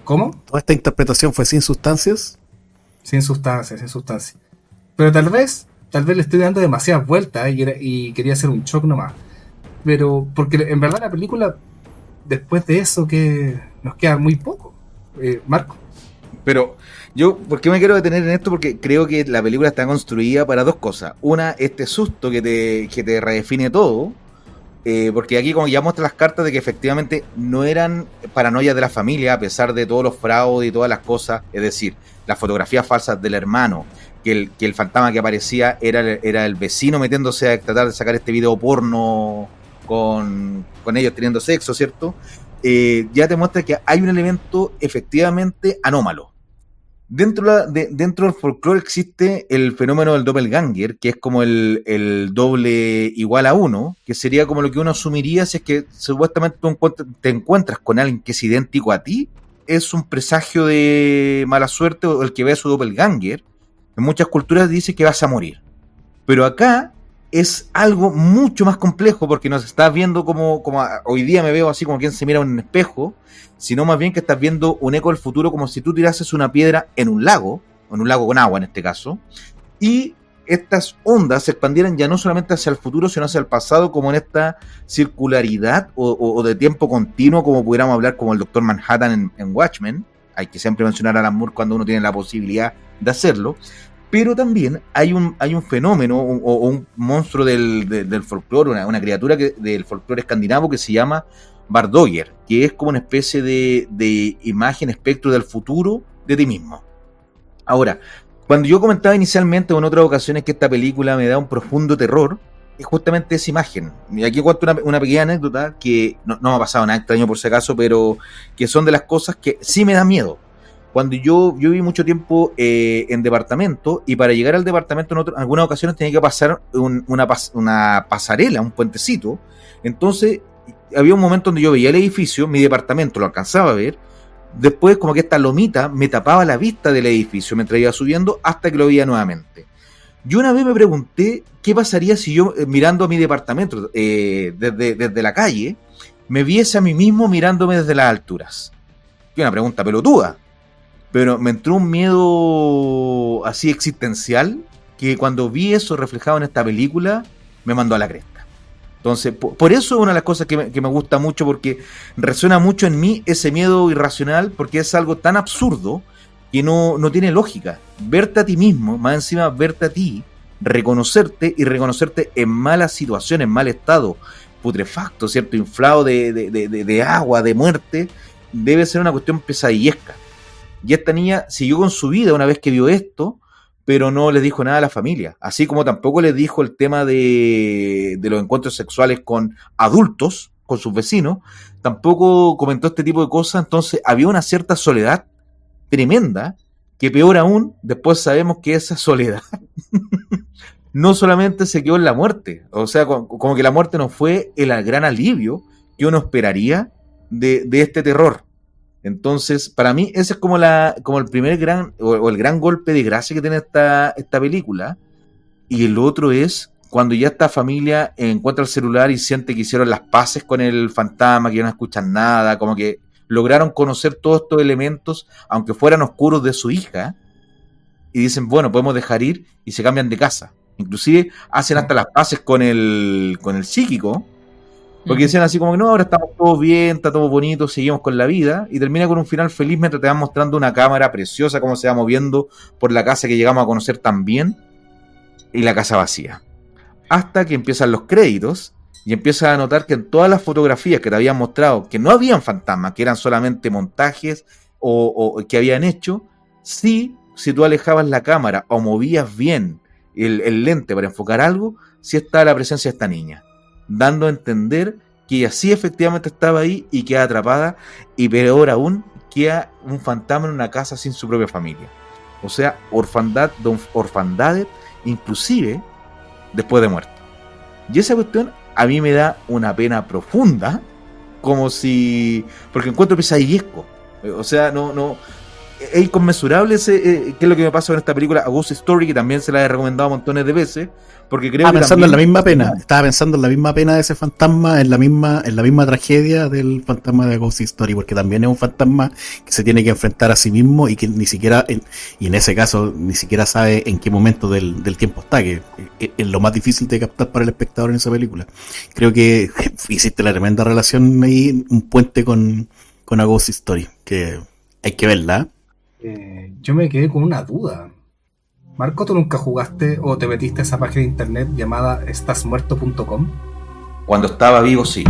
¿Cómo? ¿Toda esta interpretación fue sin sustancias? Sin sustancia. Pero tal vez le estoy dando demasiadas vueltas y quería hacer un shock nomás. Pero, porque en verdad la película, después de eso, que nos queda muy poco. Marco. Pero yo, ¿por qué me quiero detener en esto? Porque creo que la película está construida para dos cosas. Una, este susto que te redefine todo. Porque aquí como ya muestra las cartas de que efectivamente no eran paranoias de la familia, a pesar de todos los fraudes y todas las cosas. Es decir, las fotografías falsas del hermano, que el fantasma que aparecía era el vecino metiéndose a tratar de sacar este video porno con ellos teniendo sexo, ¿cierto? Ya te muestra que hay un elemento efectivamente anómalo. Dentro del folclore existe el fenómeno del doppelganger, que es como el doble igual a uno, que sería como lo que uno asumiría si es que supuestamente tú te encuentras con alguien que es idéntico a ti, es un presagio de mala suerte, o el que ve a su doppelganger, en muchas culturas dice que vas a morir. Pero acá es algo mucho más complejo, porque nos estás viendo como hoy día me veo así como quien se mira en un espejo, sino más bien que estás viendo un eco del futuro como si tú tirases una piedra en un lago con agua en este caso, y estas ondas se expandieran ya no solamente hacia el futuro, sino hacia el pasado, como en esta circularidad o de tiempo continuo, como pudiéramos hablar como el Doctor Manhattan en Watchmen. Hay que siempre mencionar a Alan Moore cuando uno tiene la posibilidad de hacerlo. Pero también hay un fenómeno o un monstruo del folclore, una criatura del folclore escandinavo que se llama Bardoyer, que es como una especie de imagen, espectro del futuro de ti mismo. Ahora, cuando yo comentaba inicialmente o en otras ocasiones que esta película me da un profundo terror, es justamente esa imagen. Y aquí cuento una pequeña anécdota que no me ha pasado nada extraño por si acaso, pero que son de las cosas que sí me da miedo. Cuando yo viví mucho tiempo en departamento, y para llegar al departamento en algunas ocasiones tenía que pasar una pasarela, un puentecito. Entonces había un momento donde yo veía el edificio, mi departamento lo alcanzaba a ver, después como que esta lomita me tapaba la vista del edificio mientras iba subiendo hasta que lo veía nuevamente. Yo una vez me pregunté qué pasaría si yo mirando a mi departamento desde la calle me viese a mí mismo mirándome desde las alturas. Que una pregunta pelotuda. Pero me entró un miedo así existencial que cuando vi eso reflejado en esta película me mandó a la cresta. Entonces, por eso es una de las cosas que me gusta mucho, porque resuena mucho en mí ese miedo irracional, porque es algo tan absurdo que no tiene lógica. Verte a ti mismo, más encima verte a ti, reconocerte y reconocerte en mala situación, en mal estado, putrefacto, ¿cierto? Inflado de agua, de muerte, debe ser una cuestión pesadillesca. Y esta niña siguió con su vida una vez que vio esto, pero no le dijo nada a la familia. Así como tampoco le dijo el tema de los encuentros sexuales con adultos, con sus vecinos, tampoco comentó este tipo de cosas. Entonces había una cierta soledad tremenda, que peor aún, después sabemos que esa soledad no solamente se quedó en la muerte, o sea, como que la muerte no fue el gran alivio que uno esperaría de este terror. Entonces, para mí, ese es como el primer gran, o el gran golpe de gracia que tiene esta película. Y el otro es cuando ya esta familia encuentra el celular y siente que hicieron las paces con el fantasma, que ya no escuchan nada, como que lograron conocer todos estos elementos, aunque fueran oscuros, de su hija, y dicen, bueno, podemos dejar ir, y se cambian de casa. Inclusive hacen hasta las paces con el psíquico, porque decían así como que no, ahora estamos todos bien, está todo bonito, seguimos con la vida, y termina con un final feliz mientras te van mostrando una cámara preciosa como se va moviendo por la casa que llegamos a conocer tan bien, y la casa vacía. Hasta que empiezan los créditos y empiezas a notar que en todas las fotografías que te habían mostrado, que no habían fantasmas, que eran solamente montajes o que habían hecho, sí, si tú alejabas la cámara o movías bien el lente para enfocar algo, sí estaba la presencia de esta niña, dando a entender que ella sí efectivamente estaba ahí y queda atrapada, y peor aún, queda un fantasma en una casa sin su propia familia. O sea, orfandad, inclusive después de muerto. Y esa cuestión a mí me da una pena profunda, como si... porque encuentro pesadillesco. O sea, no es inconmensurable qué es lo que me pasa con esta película, A Ghost Story, que también se la he recomendado montones de veces, porque creo Estaba que pensando también... en la misma pena. Estaba pensando en la misma pena de ese fantasma, en la misma tragedia del fantasma de Ghost Story, porque también es un fantasma que se tiene que enfrentar a sí mismo y que ni siquiera, y en ese caso, ni siquiera sabe en qué momento del tiempo está, que es lo más difícil de captar para el espectador en esa película. Creo que hiciste la tremenda relación ahí, un puente con A Ghost Story, que hay que verla. Yo me quedé con una duda. Marco, ¿tú nunca jugaste o te metiste a esa página de internet llamada estasmuerto.com? Cuando estaba vivo, sí.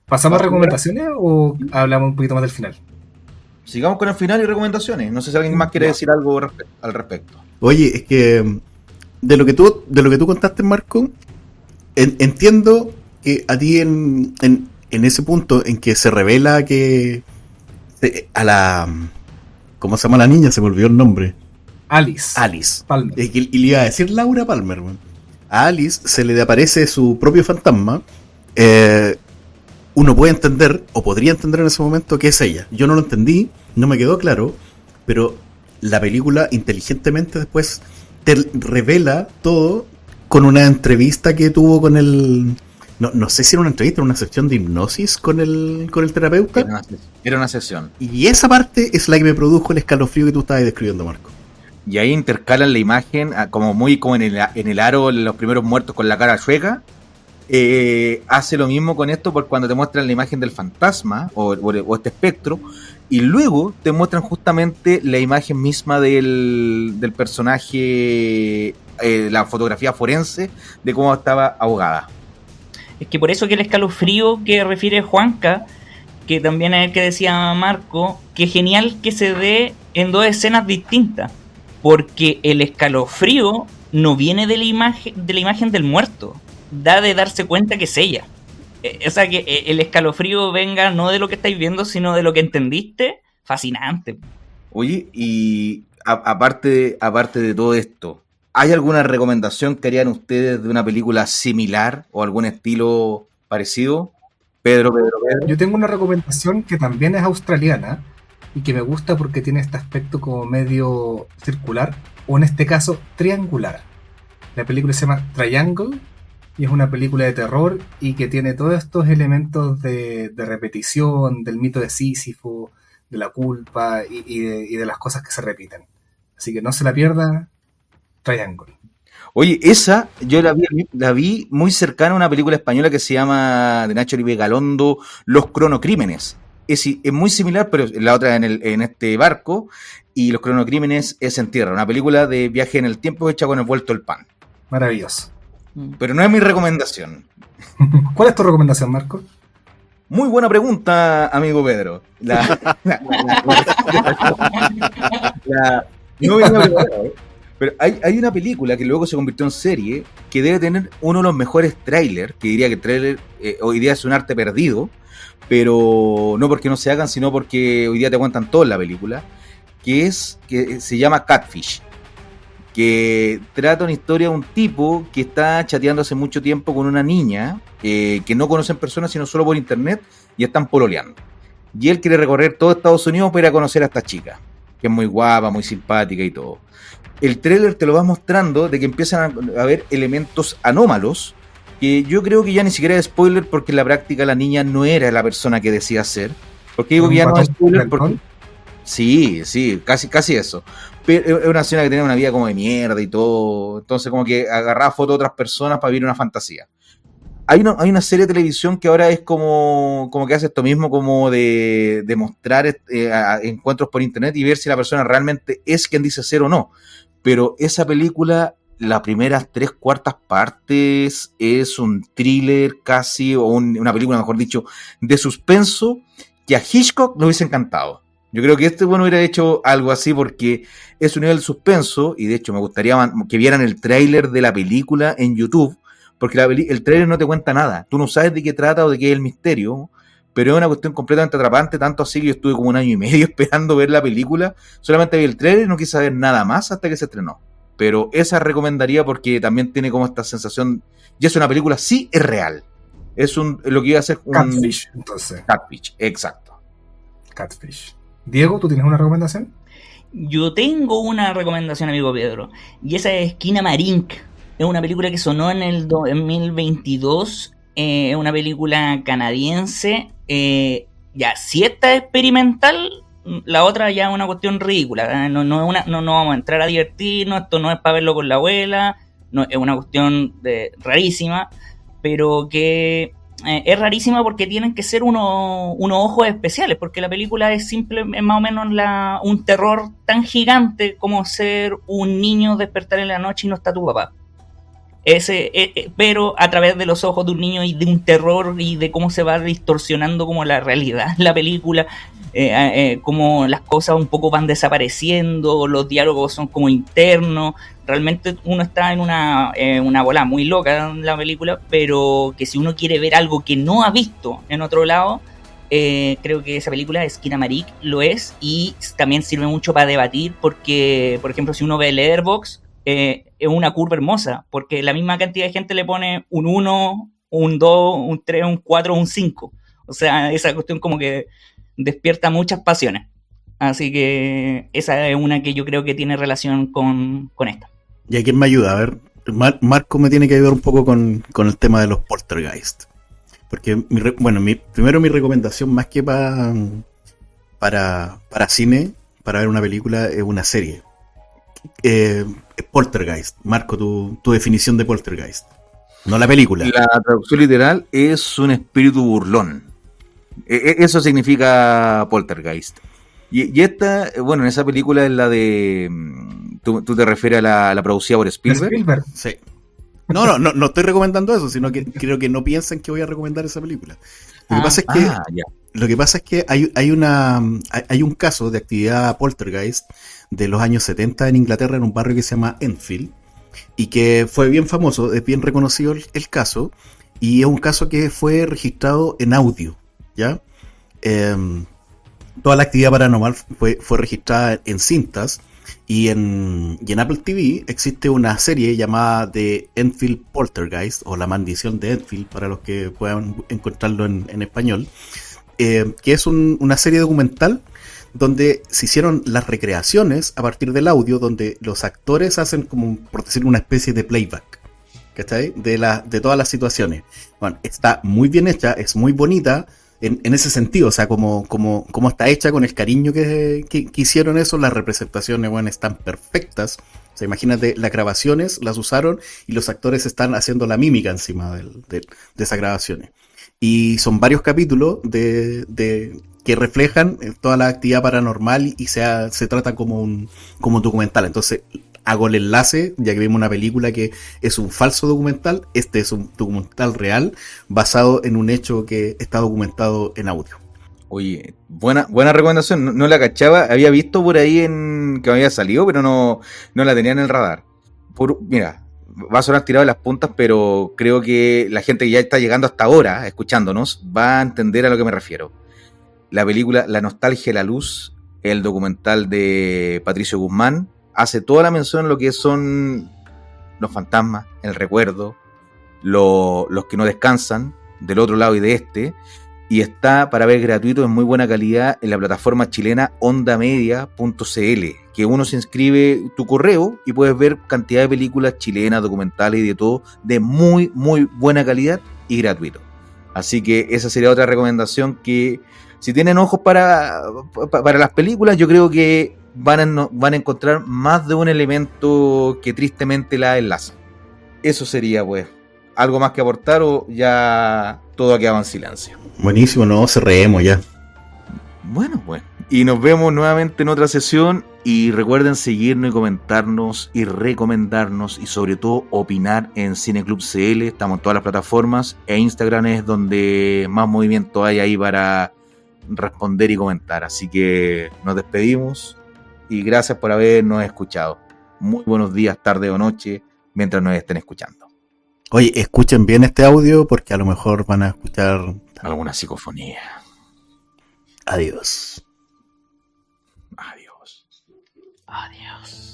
¿Pasamos a recomendaciones o hablamos un poquito más del final? Sigamos con el final y recomendaciones. No sé si alguien más quiere decir algo al respecto. Oye, es que de lo que tú contaste, Marco, entiendo que a ti en ese punto en que se revela que a la... ¿cómo se llama la niña? Se me olvidó el nombre. Alice Palmer. Y le iba a decir Laura Palmer, man. A Alice se le aparece su propio fantasma. Uno puede entender, o podría entender en ese momento, que es ella. Yo no lo entendí, no me quedó claro, pero la película inteligentemente después te revela todo con una entrevista que tuvo con el... No sé si era una entrevista, una sección de hipnosis con el terapeuta. Era una sesión. Y esa parte es la que me produjo el escalofrío que tú estabas describiendo, Marco. Y ahí intercalan la imagen, como muy como en el aro, los primeros muertos con la cara chueca. Hace lo mismo con esto por cuando te muestran la imagen del fantasma o este espectro, y luego te muestran justamente la imagen misma del personaje, la fotografía forense de cómo estaba ahogada. Es que por eso que el escalofrío que refiere Juanca, que también es el que decía Marco, que genial que se dé en dos escenas distintas, porque el escalofrío no viene de la imagen del muerto, da de darse cuenta que es ella. O sea, que el escalofrío venga no de lo que estáis viendo, sino de lo que entendiste, fascinante. Oye, y aparte de todo esto, ¿hay alguna recomendación que harían ustedes de una película similar o algún estilo parecido? Pedro. Yo tengo una recomendación que también es australiana y que me gusta porque tiene este aspecto como medio circular, o en este caso triangular. La película se llama Triangle y es una película de terror y que tiene todos estos elementos de repetición, del mito de Sísifo, de la culpa y de las cosas que se repiten. Así que no se la pierda, Triangle. Oye, esa yo la vi muy cercana a una película española que se llama, de Nacho Oribe Galondo, Los Cronocrímenes. Es muy similar, pero la otra en este barco, y Los Cronocrímenes es en tierra, una película de viaje en el tiempo hecha con el vuelto el pan. Maravilloso. Pero no es mi recomendación. ¿Cuál es tu recomendación, Marco? Muy buena pregunta, amigo Pedro. No venía preparado, pero hay una película que luego se convirtió en serie que debe tener uno de los mejores trailers, que diría que el trailer hoy día es un arte perdido, pero no porque no se hagan, sino porque hoy día te cuentan todo en la película, que se llama Catfish, que trata una historia de un tipo que está chateando hace mucho tiempo con una niña que no conoce en persona, sino solo por internet, y están pololeando. Y él quiere recorrer todo Estados Unidos para ir a conocer a esta chica, que es muy guapa, muy simpática y todo. El tráiler te lo va mostrando de que empiezan a haber elementos anómalos, que yo creo que ya ni siquiera es spoiler, porque en la práctica la niña no era la persona que decía ser. Porque digo que ya no es spoiler porque... Sí, casi eso. Pero es una señora que tenía una vida como de mierda y todo. Entonces como que agarraba fotos de otras personas para vivir una fantasía. Hay una serie de televisión que ahora es como que hace esto mismo, como de mostrar encuentros por internet y ver si la persona realmente es quien dice ser o no. Pero esa película, las primeras 3/4 partes es un thriller casi, o una película, mejor dicho, de suspenso, que a Hitchcock le hubiese encantado. Yo creo que hubiera hecho algo así, porque es un nivel de suspenso, y de hecho me gustaría que vieran el tráiler de la película en YouTube, porque el tráiler no te cuenta nada. Tú no sabes de qué trata o de qué es el misterio, pero es una cuestión completamente atrapante, tanto así que yo estuve como 1 año y medio esperando ver la película, solamente vi el trailer y no quise saber nada más hasta que se estrenó. Pero esa recomendaría porque también tiene como esta sensación, y es una película, sí, es real. Lo que iba a ser un... Catfish, entonces. Catfish, exacto. Catfish. Diego, ¿tú tienes una recomendación? Yo tengo una recomendación, amigo Pedro, y esa es Skinamarink. Es una película que sonó en el 2022. Es una película canadiense. Ya, si esta es experimental, la otra ya es una cuestión ridícula. No vamos a entrar a divertirnos. Esto no es para verlo con la abuela. No, es una cuestión rarísima, pero que es rarísima porque tienen que ser unos ojos especiales, porque la película es más o menos un terror tan gigante como ser un niño despertar en la noche y no está tu papá. Pero a través de los ojos de un niño y de un terror y de cómo se va distorsionando como la realidad en la película, como las cosas un poco van desapareciendo, los diálogos son como internos. Realmente uno está en una bola muy loca en la película, pero que si uno quiere ver algo que no ha visto en otro lado, creo que esa película, Skinamarink, lo es, y también sirve mucho para debatir porque, por ejemplo, si uno ve Letterboxd, es una curva hermosa, porque la misma cantidad de gente le pone un 1, un 2, un 3, un 4, un 5. O sea, esa cuestión como que despierta muchas pasiones. Así que esa es una que yo creo que tiene relación con esta. ¿Y a quién me ayuda? A ver, Marco me tiene que ayudar un poco con el tema de los poltergeist. Porque, primero mi recomendación, más que para cine, para ver una película, es una serie. Poltergeist. Marco, tu definición de poltergeist. No la película. La traducción literal es un espíritu burlón. Eso significa poltergeist. Y esta, bueno, en esa película es la de... ¿Tú te refieres a la producida por Spielberg? Sí. No estoy recomendando eso, sino que creo que no piensan que voy a recomendar esa película. Lo que pasa es que hay un caso de actividad poltergeist de los años 70 en Inglaterra, en un barrio que se llama Enfield, y que fue bien famoso, es bien reconocido el caso, y es un caso que fue registrado en audio, ¿ya? Toda la actividad paranormal fue registrada en cintas, y en Apple TV existe una serie llamada The Enfield Poltergeist, o La Maldición de Enfield, para los que puedan encontrarlo en español, que es una serie documental donde se hicieron las recreaciones a partir del audio, donde los actores hacen como, por decirlo, una especie de playback, ¿cachai? De todas las situaciones. Bueno, está muy bien hecha, es muy bonita en ese sentido, o sea, como está hecha, con el cariño que hicieron eso, las representaciones, bueno, están perfectas. O sea, imagínate, las grabaciones las usaron y los actores están haciendo la mímica encima de esas grabaciones. Y son varios capítulos que reflejan toda la actividad paranormal y se trata como un documental. Entonces hago el enlace, ya que vimos una película que es un falso documental. Este es un documental real basado en un hecho que está documentado en audio. Oye, buena recomendación. No la cachaba, había visto por ahí que me había salido, pero no la tenía en el radar. Mira, va a sonar tirado de las puntas, pero creo que la gente que ya está llegando hasta ahora, escuchándonos, va a entender a lo que me refiero. La película La Nostalgia y la Luz, el documental de Patricio Guzmán, hace toda la mención en lo que son los fantasmas, el recuerdo, los que no descansan, del otro lado y de este, y está para ver gratuito en muy buena calidad en la plataforma chilena ondamedia.cl, que uno se inscribe tu correo y puedes ver cantidad de películas chilenas, documentales y de todo, de muy, muy buena calidad y gratuito. Así que esa sería otra recomendación, que si tienen ojos para las películas, yo creo que van a encontrar más de un elemento que tristemente la enlaza. Eso sería, pues, algo más que aportar, o ya todo ha quedado en silencio. Buenísimo, no, cerremos ya. Bueno, pues, y nos vemos nuevamente en otra sesión, y recuerden seguirnos y comentarnos y recomendarnos, y sobre todo opinar en Cineclub CL. Estamos en todas las plataformas, e Instagram es donde más movimiento hay ahí para responder y comentar. Así que nos despedimos y gracias por habernos escuchado. Muy buenos días, tarde o noche, mientras nos estén escuchando. Oye, escuchen bien este audio, porque a lo mejor van a escuchar alguna psicofonía. Adiós. Adiós. Adiós.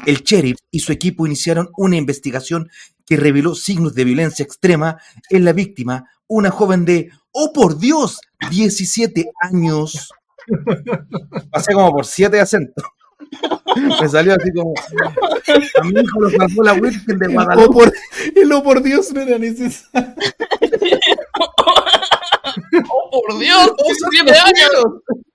El sheriff y su equipo iniciaron una investigación que reveló signos de violencia extrema en la víctima, una joven de, ¡oh por Dios!, 17 años. Pasé como por 7 acentos. Me salió así como, a mi hijo lo salvó la Virgen de Guadalupe. El por Dios no era necesario. ¡Oh, por Dios! ¡17 años!